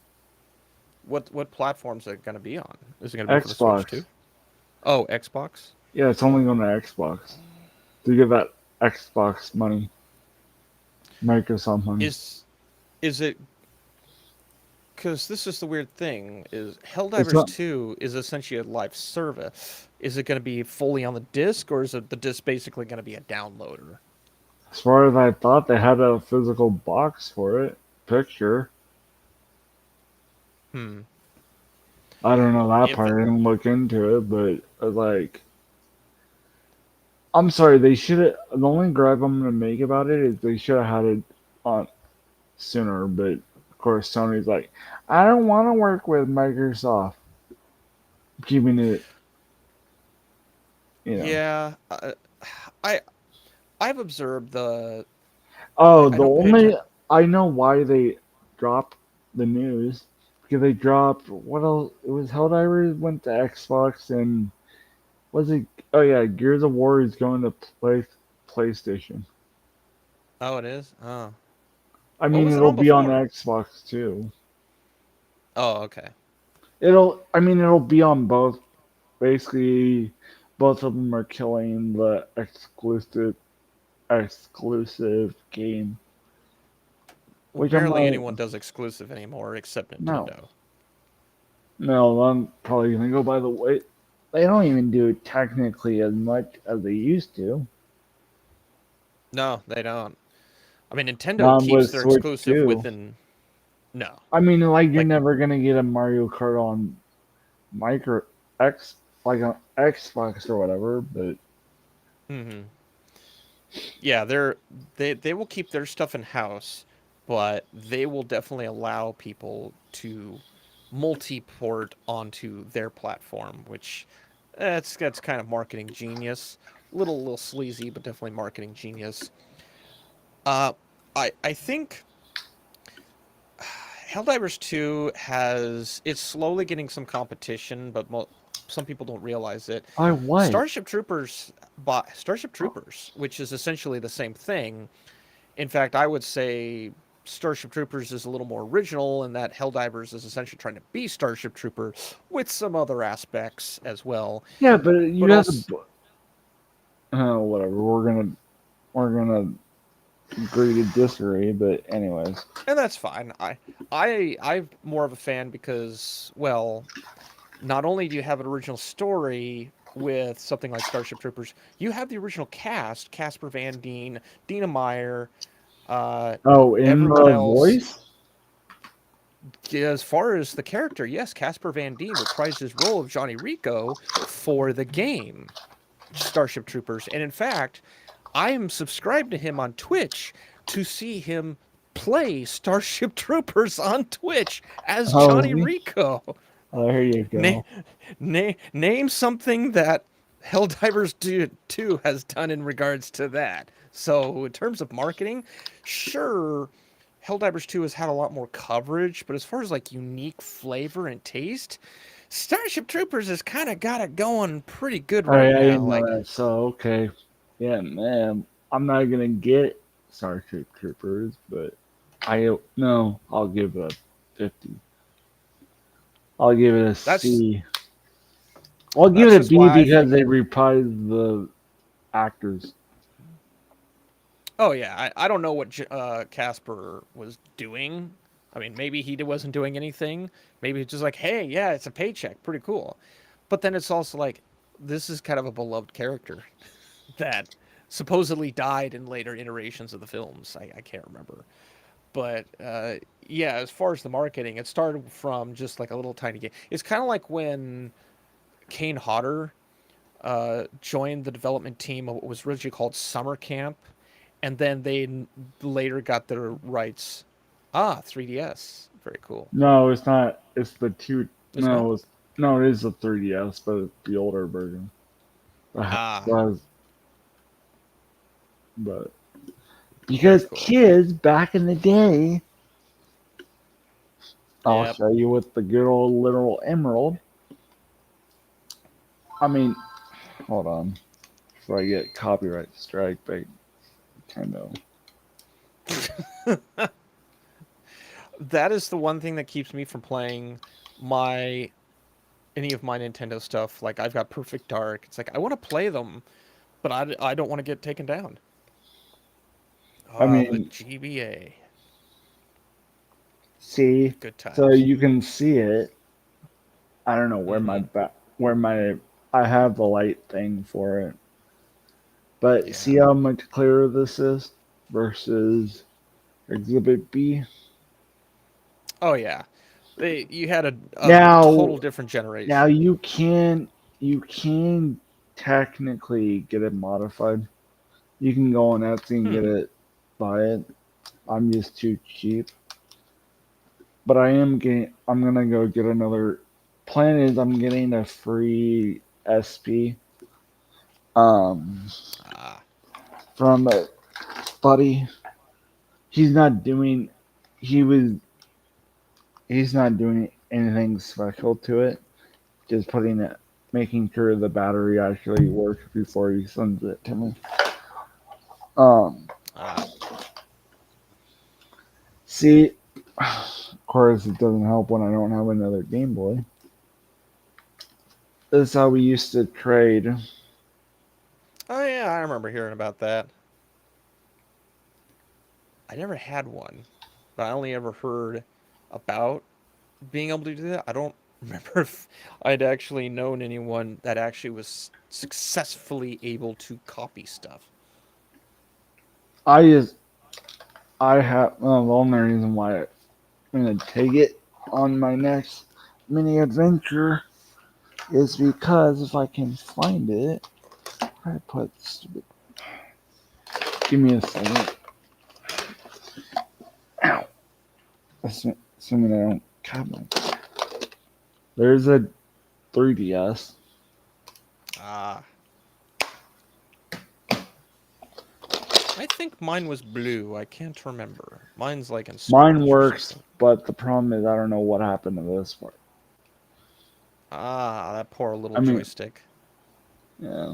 What platforms are it going to be on? Is it going to be for the Switch Xbox. too? Oh, Xbox. Yeah, it's only going to Xbox. To give that Xbox money, Microsoft money. Is it because this is the weird thing is It's Helldivers not. 2 is essentially a live service. Is it going to be fully on the disc or is it the disc basically going to be a downloader? As far as I thought, they had a physical box for it. Picture. Hmm. I don't know that If part. I didn't look into it, but like, I'm sorry. They should have. The only gripe I'm gonna make about it is they should have had it on sooner. But of course, Sony's like, I don't want to work with Microsoft. Keeping it, you know. yeah, I I've observed the Oh, I the don't pay only attention. I know why they dropped the news because they dropped what else? It was Helldivers went to Xbox and was it? Oh yeah, Gears of War is going to PlayStation. Oh, it is. Oh, I what mean, was it it'll on be on before? Xbox too. Oh, okay. I mean, it'll be on both. Basically, both of them are killing the exclusive game. Well, Which I'm barely like, anyone does exclusive anymore except no, Nintendo. no, I'm probably gonna go by the way. They don't even do it technically as much as they used to. No, they don't. I mean, Nintendo Not keeps with their Switch exclusive too. within. No, I mean, like you're like, never gonna get a Mario Kart on micro X like on Xbox or whatever. But hmm yeah, they will keep their stuff in house, but they will definitely allow people to multi-port onto their platform, which that's kind of marketing genius. Little sleazy, but definitely marketing genius. Uh, I think Helldivers 2 has it's slowly getting some competition, but some people don't realize it. I what? Starship Troopers, which is essentially the same thing. In fact, I would say Starship Troopers is a little more original in that Helldivers is essentially trying to be Starship Trooper with some other aspects as well. Yeah, but you But have to. also, Oh, whatever. We're gonna agree to disagree. But anyways, and that's fine. I'm more of a fan because, well, not only do you have an original story with something like Starship Troopers, you have the original cast: Casper Van Dien, Dina Meyer, uh, oh, in everyone the else. voice. As far as the character, yes, Casper Van Dien reprised his role of Johnny Rico for the game Starship Troopers, and in fact, I am subscribed to him on Twitch to see him play Starship Troopers on Twitch as Oh, Johnny Rico. oh, there you Na- go. name something that Helldivers 2 has done in regards to that. So, in terms of marketing, sure, Helldivers 2 has had a lot more coverage, but as far as like unique flavor and taste, Starship Troopers has kind of got it going pretty good All right, right I now. didn't know Like, that. So okay, yeah, man. I'm not gonna get Starship Troopers, but I no. I'll give it a 50. I'll give it a that's C. I'll give that's it a just B why I because think. they reprised the actors. Oh yeah, I don't know what Casper was doing. I mean, maybe he wasn't doing anything. Maybe it's just like, hey, yeah, it's a paycheck, pretty cool. But then it's also like, this is kind of a beloved character that supposedly died in later iterations of the films. I can't remember. But yeah, as far as the marketing, it started from just like a little tiny game. It's kind of like when Kane Hodder joined the development team of what was originally called Summer Camp, and then they later got their rights. 3DS. Very cool. No, it's not. It's the two. It's not? No, it is a 3DS, but it's the older version. Ah, Was, but very because cool. kids back in the day, I'll Yep. show you with the good old literal emerald. I mean, hold on, before I get copyright strike by Nintendo. That is the one thing that keeps me from playing my any of my Nintendo stuff. Like I've got Perfect Dark. It's like I want to play them, but I don't want to get taken down. I The mean, GBA. see, Good so times. you can see it. I don't know where Mm-hmm. my I have the light thing for it, but see Yeah. how much clearer this is versus Exhibit B. Oh yeah. You had a Now, total different now generation. you can technically get it modified. You can go on Etsy and Hmm. get it, buy it. I'm just too cheap. But I'm gonna go get another. Plan is I'm getting a free SP um Ah. from a buddy. He's not doing he was he's not doing anything special to it. Just putting it, making sure the battery actually works before he sends it to me. Um, Ah. see, of course, it doesn't help when I don't have another Game Boy. This is how we used to trade. Oh yeah, I remember hearing about that. I never had one, but I only ever heard about being able to do that. I don't remember if I'd actually known anyone that actually was successfully able to copy stuff. I just, I have, well, the only reason why I'm going to take it on my next mini adventure is because if I can find it, I put stupid. Give me a second. Ow. Assuming I don't cut my. There's a 3DS. Ah. I think mine was blue. I can't remember. Mine's like in Mine storage or works, something. but the problem is I don't know what happened to this part. Ah, that poor little I mean, joystick. yeah.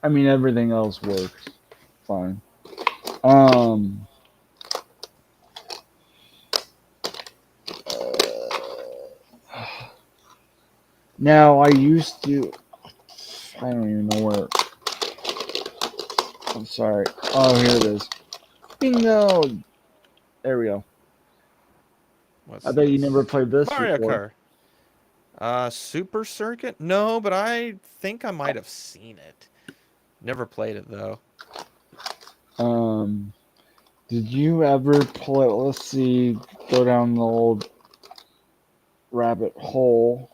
I mean, everything else works fine. Um. Now I used to. I don't even know where. I'm sorry. Oh, here it is. Bingo. There we go. I What's bet you never this? played this Mario before. Kart. Super Circuit? No, but I think I might have seen it. Never played it though. Um. Did you ever play? Let's see. Go down the old rabbit hole.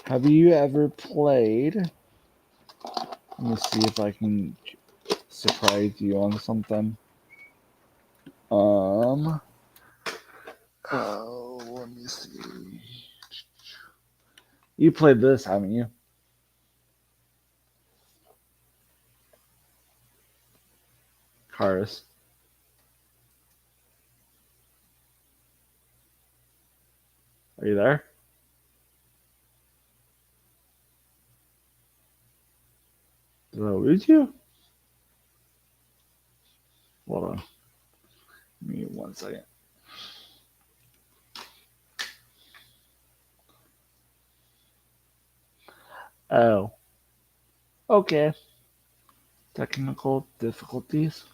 Have you ever played? Let me see if I can surprise you on something. Um. Oh, let me see. You played this, haven't you? Karis. Are you there? Did I lose you? Hold on. Give me 1 second. Oh. Okay. Technical difficulties.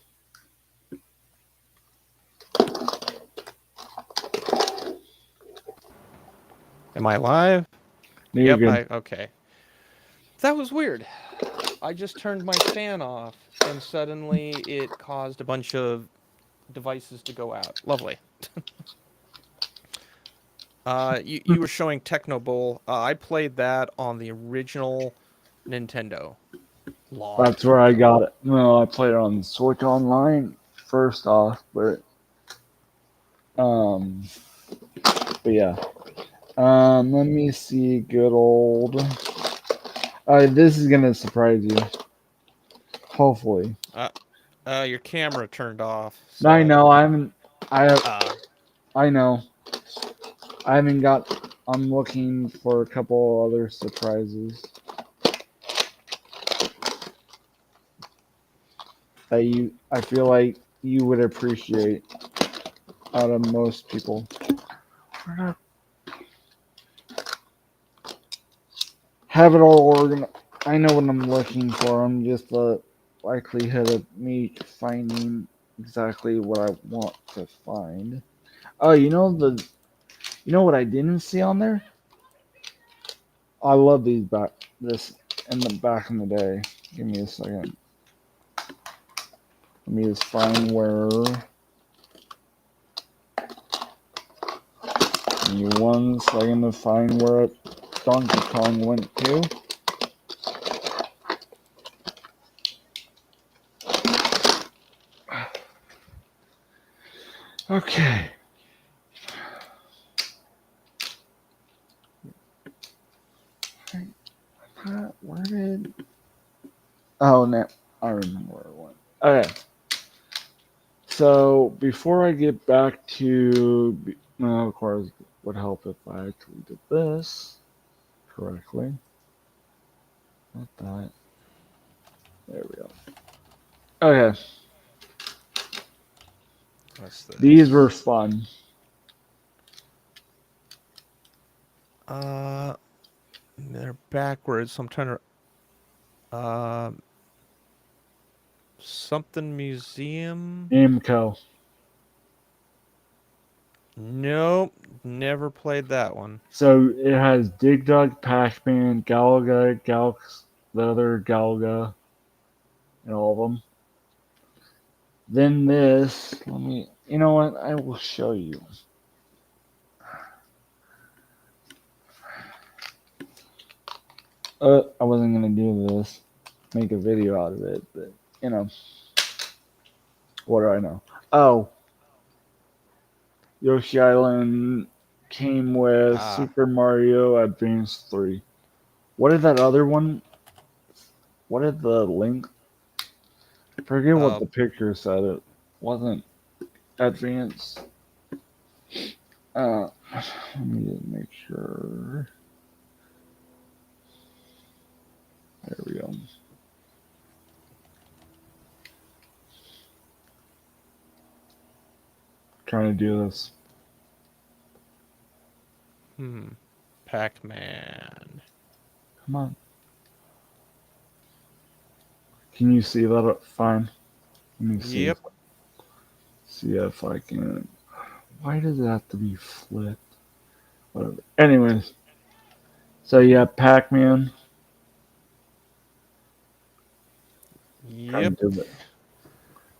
Am I live? No, you're Yep, good. okay. That was weird. I just turned my fan off and suddenly it caused a bunch of devices to go out. Lovely. You were showing Techno Bowl. I played that on the original Nintendo. Long That's time where I ago. got it. No, I played it on Switch Online first off, um, but yeah. Let me see. Good old. This is gonna surprise you. Hopefully. Uh, your camera turned off. I So, know. I haven't. I uh, I know. I haven't got. I'm looking for a couple other surprises that I feel like you would appreciate out of most people. Have it all organized. I know what I'm looking for. I'm just the likelihood of me finding exactly what I want to find. Oh, you know what I didn't see on there? I love these this in the back in the day. Give me a second. Let me just find where. Give me 1 second to find where Donkey Kong went to. Okay. Where did? Oh, no. I remember where it went. Okay. So before I get back to, of course, it would help if I actually did this correctly. Not that. There we go. Okay. what's These were this? fun. Uh, they're backwards. So I'm trying to. Something museum. Namco. Nope, never played that one. So it has Dig Dug, Pac-Man, Galaga, Galax, the other Galaga, and all of them. Then this, you know what? I will show you. I wasn't gonna do this, make a video out of it, but you know, what do I know? Oh, Yoshi Island came with Ah, Super Mario Advance 3. What is that other one? What is the link? I forget what uh, the picture said. It wasn't Advance. Let me just make sure. There we go. Trying to do this. Pac-Man. Come on. Can you see that fine? Let me Yep. see if I can. Why does it have to be flipped? Whatever. Anyways, so you have Pac-Man. Yep. Trying to do it.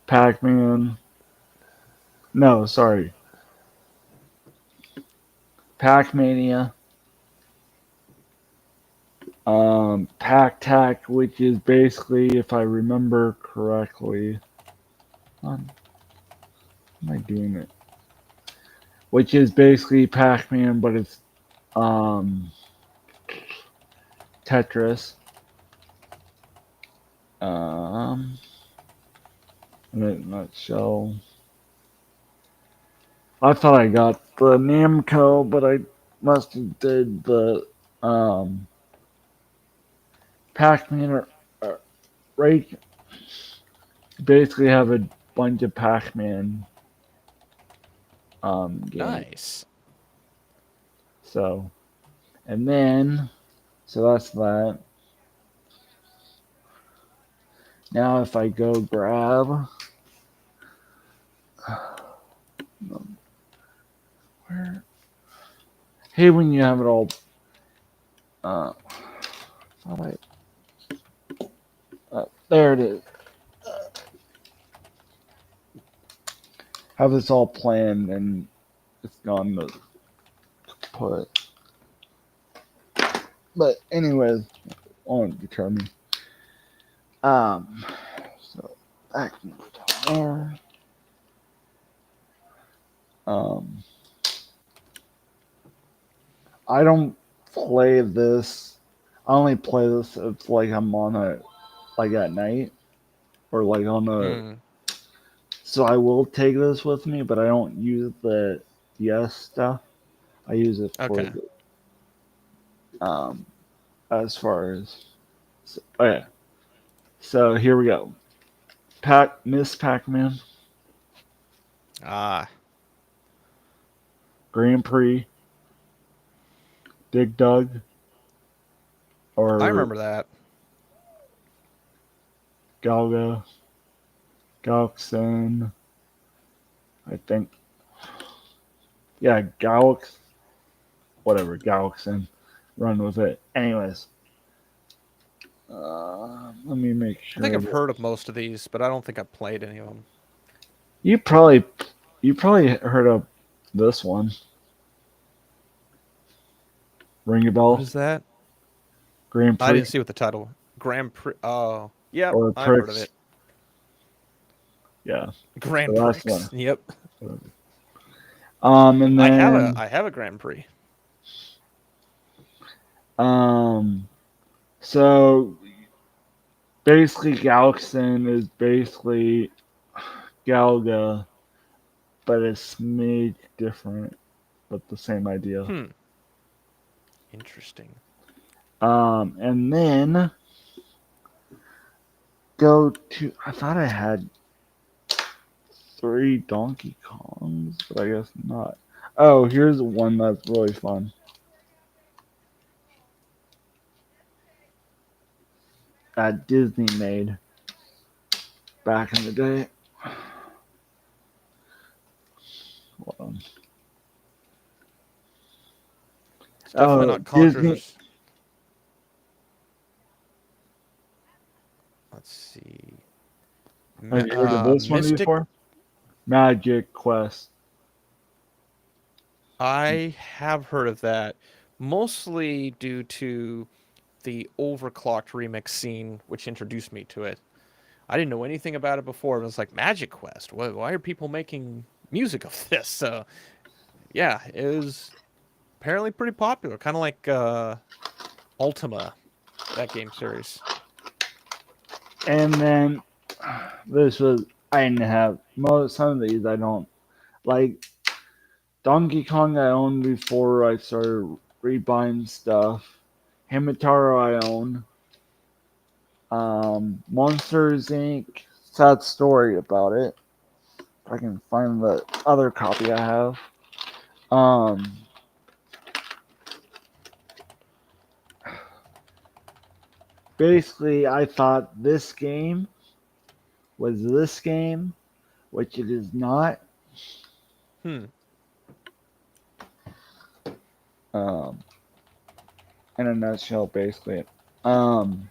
Pac-Man. No, sorry. Pac-Mania. Pac-Tac, which is basically, if I remember correctly, how am I doing it? Which is basically Pac-Man, but it's um, Tetris. Um, in a nutshell. I thought I got the Namco, but I must have did the um, Pac-Man or right. Basically, have a bunch of Pac-Man games. Nice. So, and then, so that's that. Now, if I go grab, where? Hey, when you have it all. Uh, thought there it is. have this all planned and it's gone to put. But anyways, on deter me. So back to there. Um, I don't play this. I only play this if it's like I'm on a like at night or like on a. Hmm. So I will take this with me, but I don't use the DS stuff. I use it for Okay. the as far as. So, oh yeah. So here we go. Miss Pac-Man, Ah, Grand Prix, Dig Dug, I or remember that. Galga, Galaxin. I think. Yeah, whatever, Galaxin. Run with it. Anyways, let me make I think sure I've that heard of most of these, but I don't think I've played any of them. you probably you probably heard of this one. Ring a What bell? is that? Grand I Prix didn't see what the title. Grand Prix. Oh, yep, or I've heard of Prix? it. Yeah, the Grand last Prix. one. Yep. And I have a then I have a Grand Prix. um, so basically, Galaxin is basically Galga, but it's made different, but the same idea. Hmm. Interesting. And then go to. I thought I had 3 Donkey Kongs, but I guess not. Oh, here's one that's really fun. That Disney made back in the day. Hold on. It's definitely Oh, not Disney. Conquerors. Let's see. Have you heard of this one Mystic. before? Magic Quest. I have heard of that, mostly due to the overclocked remix scene, which introduced me to it. I didn't know anything about it before. It was like Magic Quest. Why are people making music of this? So yeah, it was apparently pretty popular, kind of like Ultima, that game series. And then this was I didn't have some of these I don't like Donkey Kong I owned before I started rebuying stuff. Hamataro I own. Monsters Inc. Sad story about it. If I can find the other copy I have. Um, Basically, I thought this game was this game, which it is not. Hmm. Um, in a nutshell, basically. Um,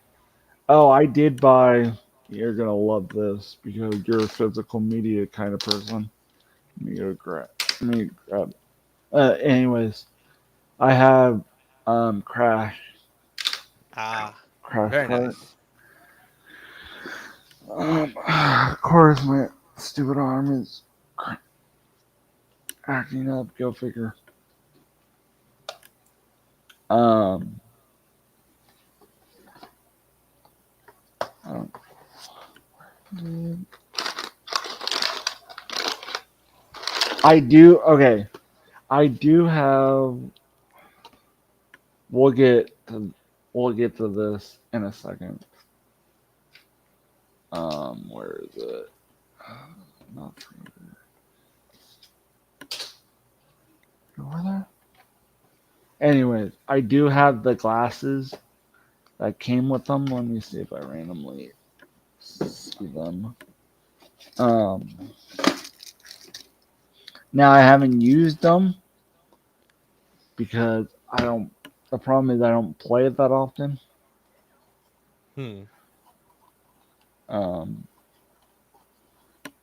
oh, I did buy. You're gonna love this because you're a physical media kind of person. Let me go grab. Let me grab. Anyways, I have Crash Ah, Crash very Cart. nice. Of course, my stupid arm is acting up. Go figure. Um, I I do. Okay, I do have. We'll get to. We'll get to this in a second. Where is it? Not over there. Anyways, I do have the glasses that came with them. Let me see if I randomly see them. Um, Now I haven't used them because I don't. The problem is I don't play it that often. Hmm. Um,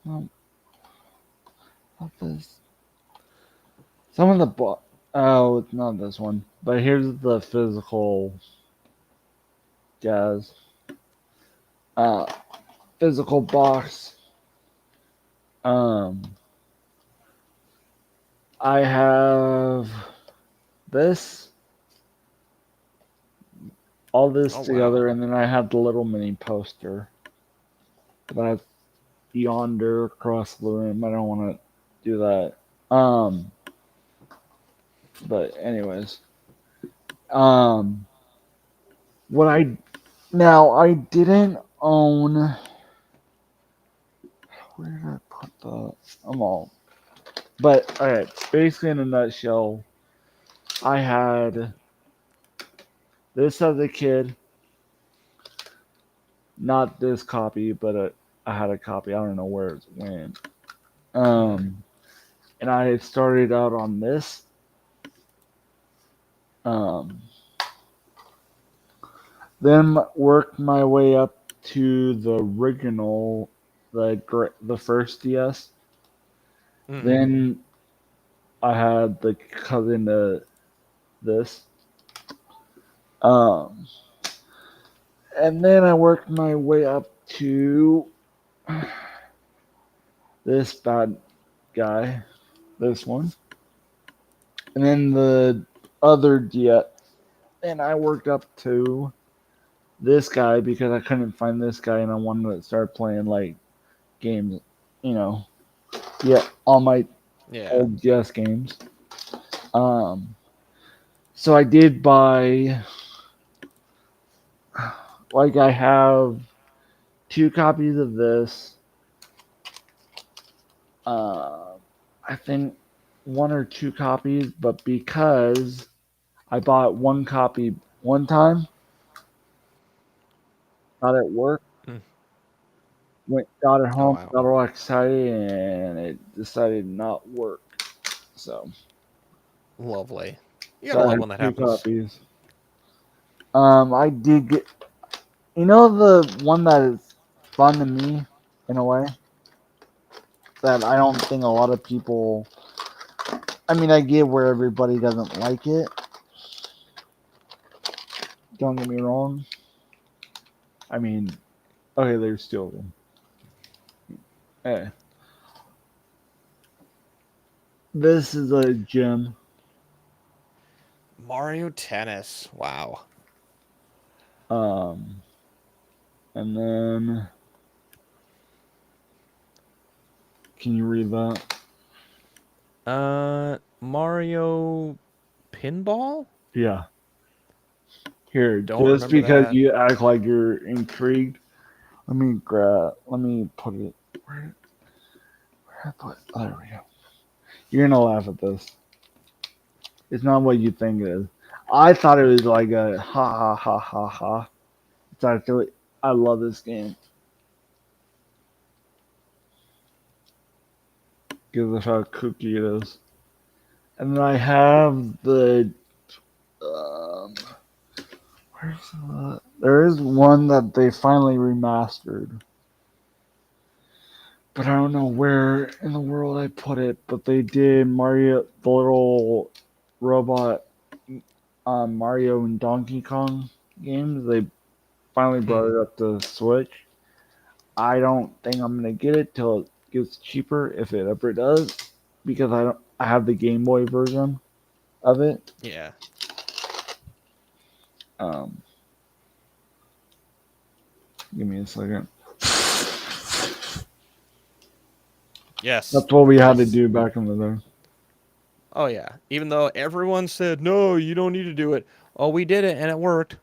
well, What this? Some of the oh, it's not this one. But here's the physical jazz. Uh, physical box. Um, I have this, all this Oh together, wow. and then I have the little mini poster that's yonder across the room. I don't want to do that. But anyways, um, what I now I didn't own. Where did I put the? I'm all. But alright, basically in a nutshell, I had this as a kid. Not this copy, but I had a copy. I don't know where it went. Um, and I started out on this. Um, then worked my way up to the original, the first DS. Mm. Then I had the cousin to this. Um, and then I worked my way up to this bad guy, this one, and then the other DS. And I worked up to this guy because I couldn't find this guy, and I wanted to start playing like games, you know, yeah, all my Yeah. old DS games. Um, so I did buy, like, I have two copies of this. Uh, I think one or two copies, but because I bought one copy one time, got it work, Mm. got it Oh home, wow. got all excited, and it decided not work. So, Lovely. You so gotta I love have when that two happens. copies. I did get, the one that is fun to me in a way that I don't think a lot of people. I mean, I get where everybody doesn't like it. Don't get me wrong. I mean, okay, there's still them. Hey, this is a gem. Mario Tennis. Wow. Um, and then can you read that? Mario Pinball? Yeah. Here, Don't just remember because that. you act like you're intrigued, let me grab. Let me put it. Where I put? Oh, there we go. You're gonna laugh at this. It's not what you think it is. I thought it was like a ha ha ha ha ha. It's actually. I love this game. Because of how kooky it is. And then I have the. Um, there is one that they finally remastered. But I don't know where in the world I put it. But they did Mario, the little robot Mario and Donkey Kong games. They finally brought Hmm. it up to Switch. I don't think I'm gonna get it till it gets cheaper, if it ever does, because I don't. I have the Game Boy version of it. Yeah. Um, give me a second. Yes. That's what we had to Yes. do back in the day. Oh yeah. Even though everyone said no, you don't need to do it. Oh, we did it and it worked.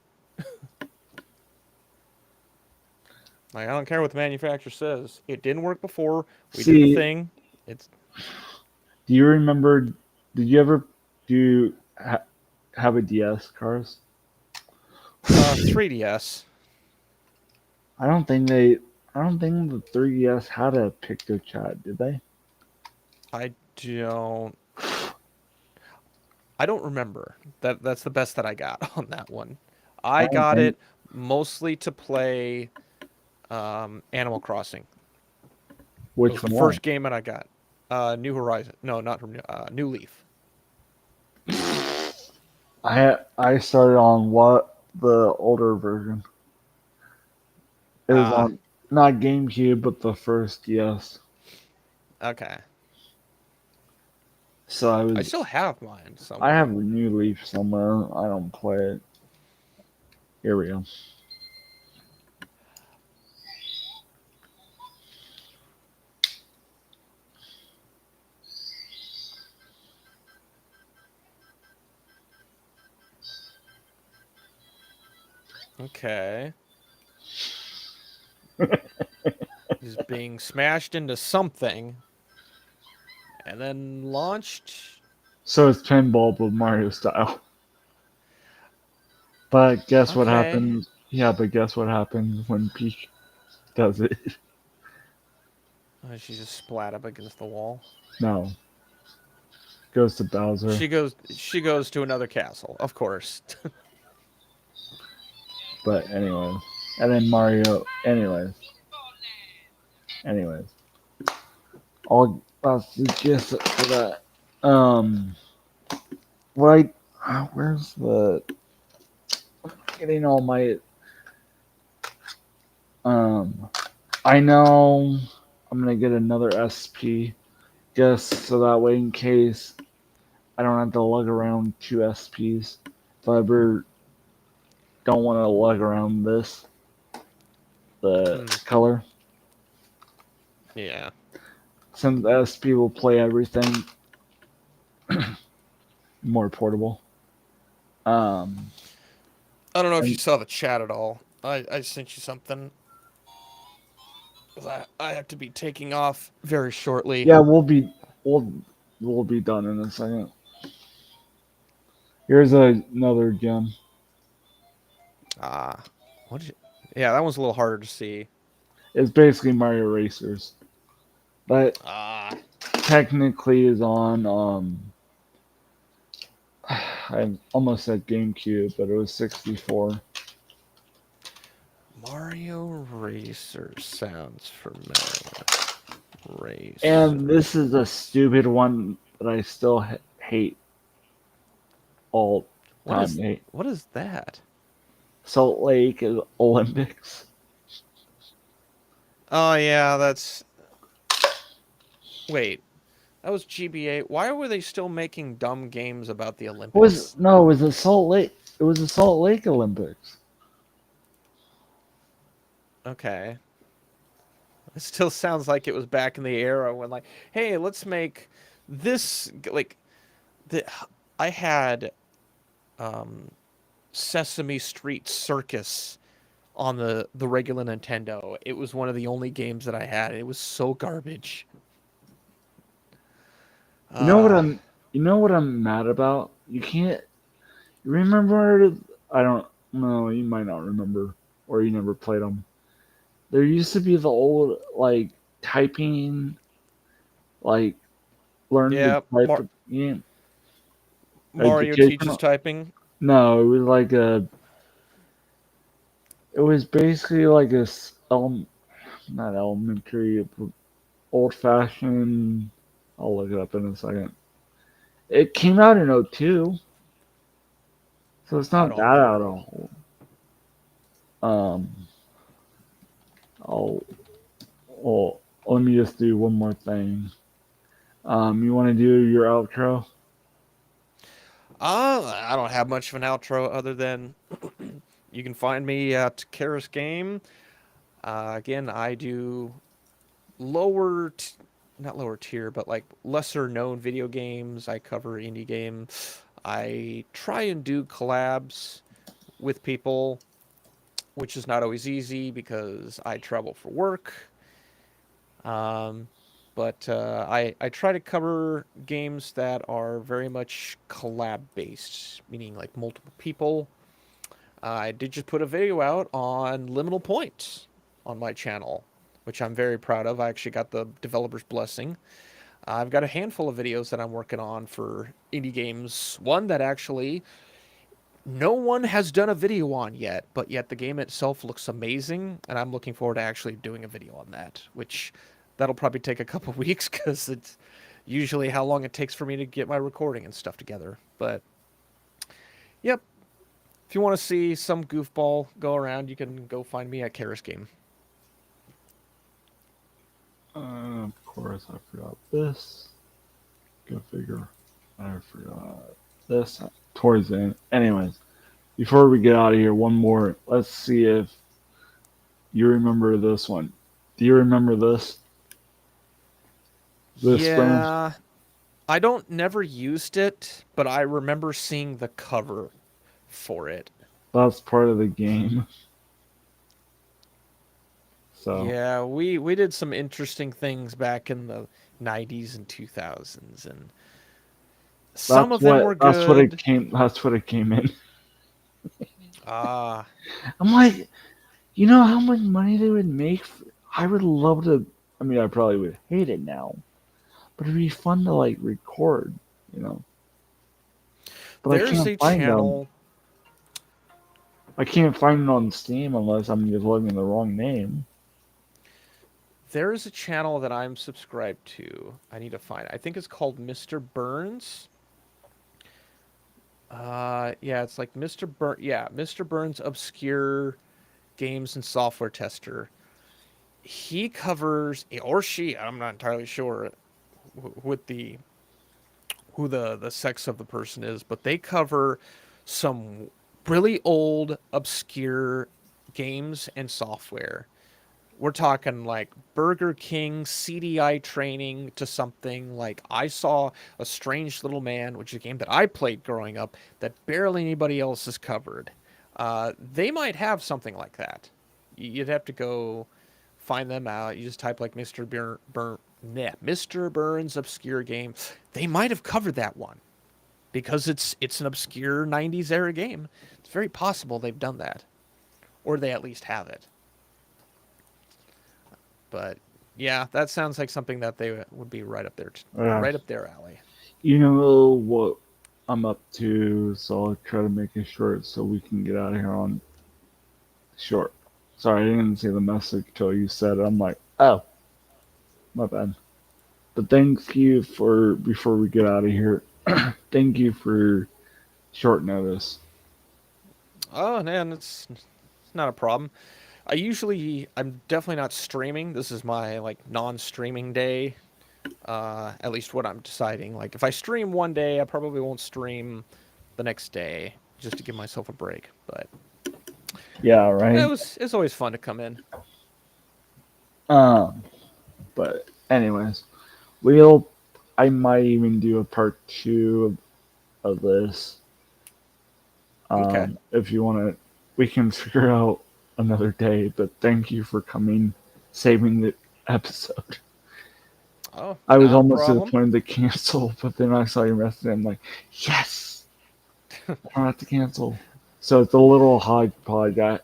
Like I don't care what the manufacturer says. It didn't work before. We did the See, thing. It's do you remember? Did you ever do have a DS, Cars? 3DS. I don't think they. I don't think the 3DS had a picture chat, did they? I don't I don't remember. That's the best that I got on that one. I I don't got think. it mostly to play Animal Crossing. It was Which the one? first game that I got. New Horizon. No, not from New Leaf. I started on what the older version. It was Ah, on not GameCube, but the first DS. okay. So I still have mine I have somewhere. a New Leaf somewhere. I don't play it. Here we go. Okay. Is being smashed into something and then launched. So it's pinball, but Mario style. But guess what Okay. happens? Yeah, but guess what happens when Peach does it? She just splat up against the wall. No, goes to Bowser. She goes to another castle, of course. But anyways, and then Mario. Anyways, that's the gist for that. Right. Where's the getting all my um? I know I'm gonna get another SP just so that way in case I don't have to lug around two SPs. If I ever don't want to lug around the Hmm. color, Yeah. since SP will play everything more portable. Um, I don't know if you and saw the chat at all. I sent you something. 'Cause I have to be taking off very shortly. yeah, we'll we'll be done in a second. Here's another gem. Ah. What did you... Yeah, that one's a little harder to see. It's basically Mario Racers, but Ah. technically is on I almost said GameCube, but it was 64. Mario Racer sounds familiar. Racer. And this is a stupid one that I still hate all time. Hate What is that? Salt Lake Olympics. Oh yeah, that's... Wait. That was GBA. Why were they still making dumb games about the Was Olympics? no, it was a Salt Lake. It was a Salt Lake Olympics. Okay. It still sounds like it was back in the era when, like, hey, let's make this, like, the I had um, Sesame Street Circus on the regular Nintendo. It was one of the only games that I had. It was so garbage. You know what Uh, I'm. You know what I'm mad about. You can't. You remember? I don't know. You might not remember, or you never played them. There used to be the old like typing, like learn to yeah, type game Mario teaches educational. typing. No, it was like a. It was basically like not elementary, old fashioned. I'll look it up in a second. It came out in '02, so it's I not that don't out know. of. Um, I'll. Well, let me just do one more thing. You want to do your outro? I don't have much of an outro other than you can find me at Karis Game. Again, I do lower, not lower tier, but like lesser known video games. I cover indie game. I try and do collabs with people, which is not always easy because I travel for work. Um, but I try to cover games that are very much collab based, meaning like multiple people. I did just put a video out on Liminal Point on my channel, which I'm very proud of. I actually got the developer's blessing. I've got a handful of videos that I'm working on for indie games. One that actually no one has done a video on yet, but yet the game itself looks amazing, and I'm looking forward to actually doing a video on that, which that'll probably take a couple weeks because it's usually how long it takes for me to get my recording and stuff together. But yep, if you want to see some goofball go around, you can go find me at Karis Game. Of course, I forgot this. Go figure. I forgot this towards the end. Anyways, before we get out of here, one more. Let's see if you remember this one. Do you remember this? This brand? Yeah, I don't never used it, but I remember seeing the cover for it. That's part of the game. So Yeah, we did some interesting things back in the 90s and 2000s, and some of them were that's what it good. came. That's what it came in. Ah, I'm like, you know how much money they would make? I would love to. I mean, I probably would hate it now, but it'd be fun to like record, you know. But I there's can't a find them. channel. I can't find it on Steam unless I'm just looking at the wrong name. There is a channel that I'm subscribed to. I need to find it. I think it's called Mr. Burns. Yeah, it's like Mr. Burns Obscure Games and Software Tester. He covers, or she, I'm not entirely sure with who the sex of the person is, but they cover some really old, obscure games and software. We're talking like Burger King CDI training to something like I Saw a Strange Little Man, which is a game that I played growing up that barely anybody else has covered. They might have something like that. You'd have to go find them out. You just type like Mr. Burns obscure game. They might have covered that one because it's an obscure 90s era game. It's very possible they've done that, or they at least have it. But yeah, that sounds like something that they would be right up there, right up their alley. You know what I'm up to, so I'll try to make it short so we can get out of here on short. Sorry, I didn't see the message till you said it. I'm like, oh, my bad. But thank you for, before we get out of here, thank you for short notice. Oh man, it's not a problem. I'm definitely not streaming. This is my like non-streaming day. At least what I'm deciding. Like if I stream one day, I probably won't stream the next day just to give myself a break. But Yeah, right. it's always fun to come in. But anyways, I might even do a part 2 of this. Okay. If you want to, we can figure out another day. But thank you for coming, saving the episode. Oh, I was not a almost to the problem. point to cancel, but then I saw your message and I'm like, yes, I don't have to cancel. So it's a little hodgepodge. I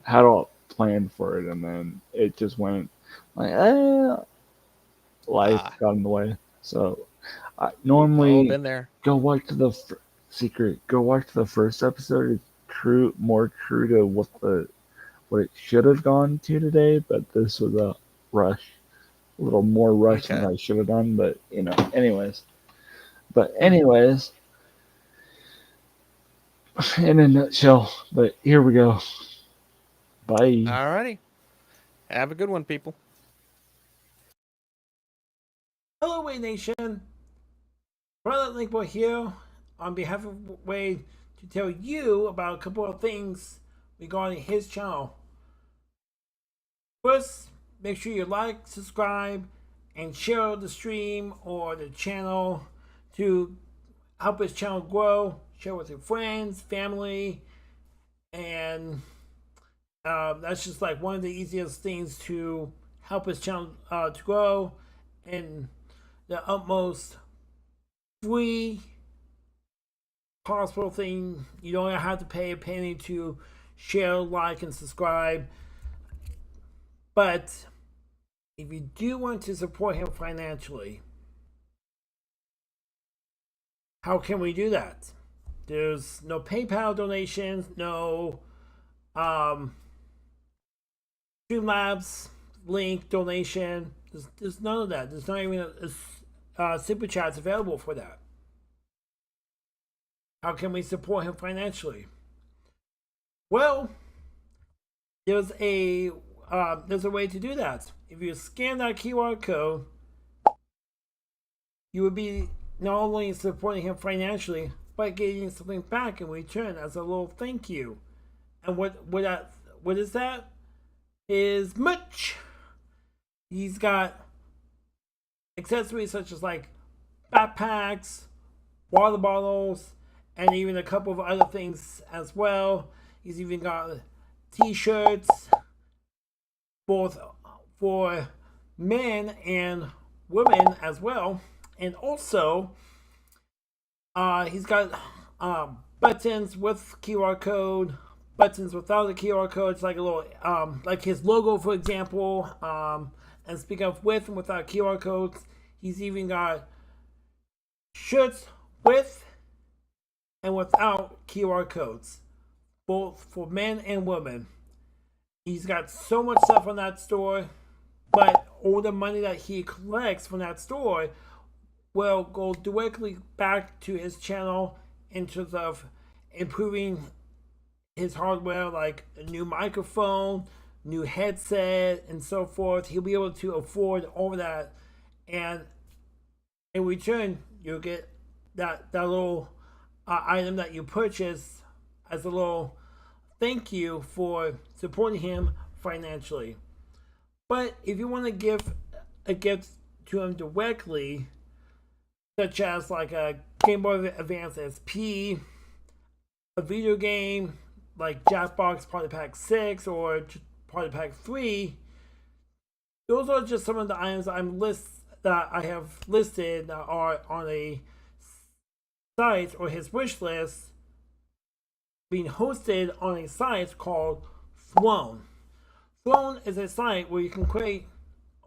had all planned for it, and then it just went like, life got in the way. So I Oh, normally been there. go watch the secret. Go watch the first episode. It's more true to what it should have gone to today, but this was a rush. A little more rush than I should have done, but you know, anyways. But anyways, in a nutshell, but here we go. Bye. Alrighty. Have a good one, people. Hello, Wade Nation. Brother Linkboy here on behalf of Wade to tell you about a couple of things regarding his channel. First, make sure you like, subscribe, and share the stream or the channel to help his channel grow. Share with your friends, family, and that's just like one of the easiest things to help his channel to grow, and the utmost free possible thing. You don't have to pay a penny to share, like, and subscribe. But if you do want to support him financially, how can we do that? There's no PayPal donations, no Streamlabs link donation. There's none of that. There's not even a super chats available for that. How can we support him financially? Well, there's a way to do that. If you scan that QR code, you would be not only supporting him financially, but getting something back in return as a little thank you. And what is that? Is merch. He's got accessories such as like backpacks, water bottles, and even a couple of other things as well. He's even got t-shirts, both for men and women as well. And also, he's got buttons with QR code, buttons without the QR code. It's like a little, like his logo, for example. And speaking of with and without QR codes, he's even got shirts with and without QR codes, both for men and women. He's got so much stuff on that store, but all the money that he collects from that store will go directly back to his channel in terms of improving his hardware, like a new microphone, new headset, and so forth. He'll be able to afford all of that, and in return, you'll get that little item that you purchase as a little thank you for supporting him financially. But if you want to give a gift to him directly, such as like a Game Boy Advance SP, a video game like Jackbox Party Pack 6 or Party Pack 3, those are just some of the items that I have listed that are on a site or his wish list being hosted on a site called Throne. Throne is a site where you can create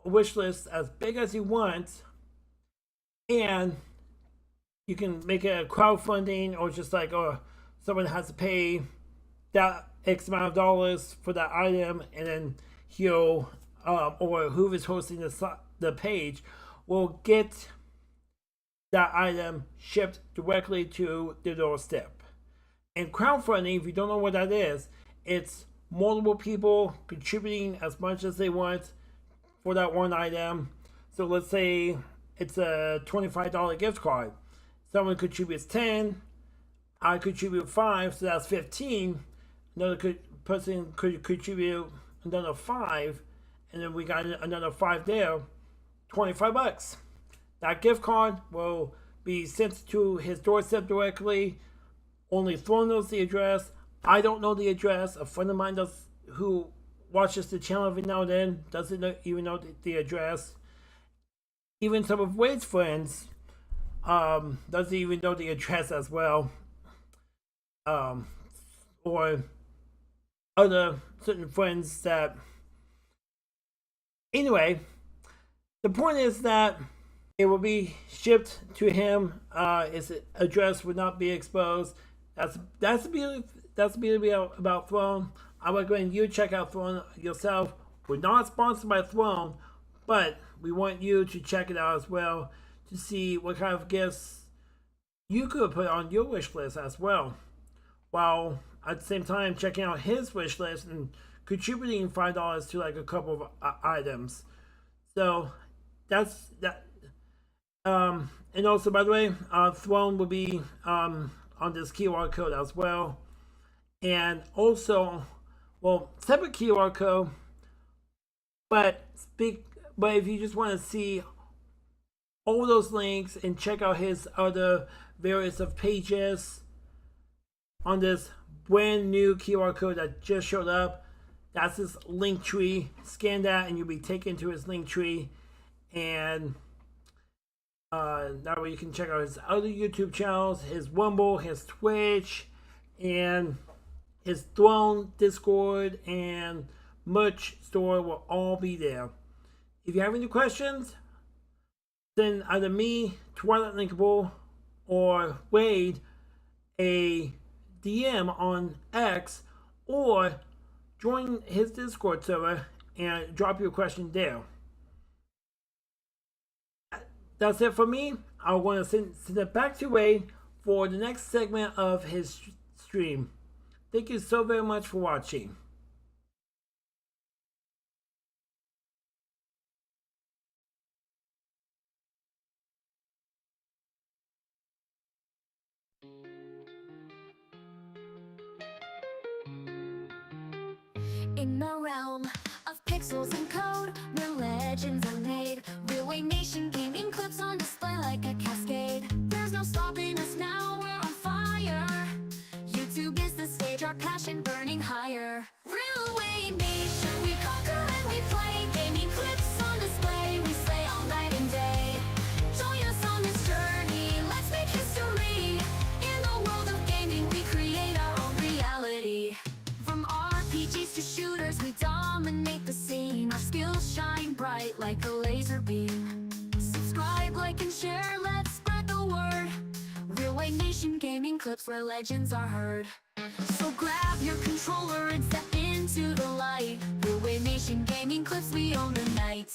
a wish list as big as you want, and you can make it a crowdfunding or just like, oh, someone has to pay that X amount of dollars for that item, and then he'll or whoever's hosting the page will get that item shipped directly to the doorstep. And crowdfunding, if you don't know what that is, it's multiple people contributing as much as they want for that one item. So let's say it's a $25 gift card. Someone contributes 10, I contribute 5, so that's 15. Another person could contribute another 5, and then we got another 5 there, $25. That gift card will be sent to his doorstep directly. Only Throne knows the address. I don't know the address. A friend of mine who watches the channel every now and then doesn't even know the address. Even some of Wade's friends doesn't even know the address as well. Or other certain friends that... Anyway, the point is that it will be shipped to him. His address would not be exposed. That's the beauty about Throne. I recommend you check out Throne yourself. We're not sponsored by Throne, but we want you to check it out as well to see what kind of gifts you could put on your wish list as well, while at the same time checking out his wish list and contributing $5 to like a couple of items. So that's that. And also, by the way, Throne will be on this QR code as well, and also, well, separate QR code. But if you just want to see all those links and check out his other various of pages on this brand new QR code that just showed up, that's his link tree. Scan that and you'll be taken to his link tree, and that way you can check out his other YouTube channels, his Rumble, his Twitch, and his Throne Discord and merch store will all be there. If you have any questions, send either me, Twilight Linkable, or Wade a DM on X, or join his Discord server and drop your question there. that's it for me. I want to send it back to Ray for the next segment of his stream. Thank you so very much for watching. In the realm of pixels and code, where legends are made, Real Nation gaming clips on display like a cascade. There's no stopping us now, we're on fire. YouTube is the stage, our passion burning higher. Real Nation, we conquer and we play. Gaming clips on display, we slay all night and day. Join us on this journey, let's make history. In the world of gaming, we create our own reality. From RPGs to shooters, we dominate the scene. Our skills shine bright like a laser beam. Subscribe, like, and share, let's spread the word. Real Nation gaming clips where legends are heard. So grab your controller and step into the light. Real Nation gaming clips, we own the night.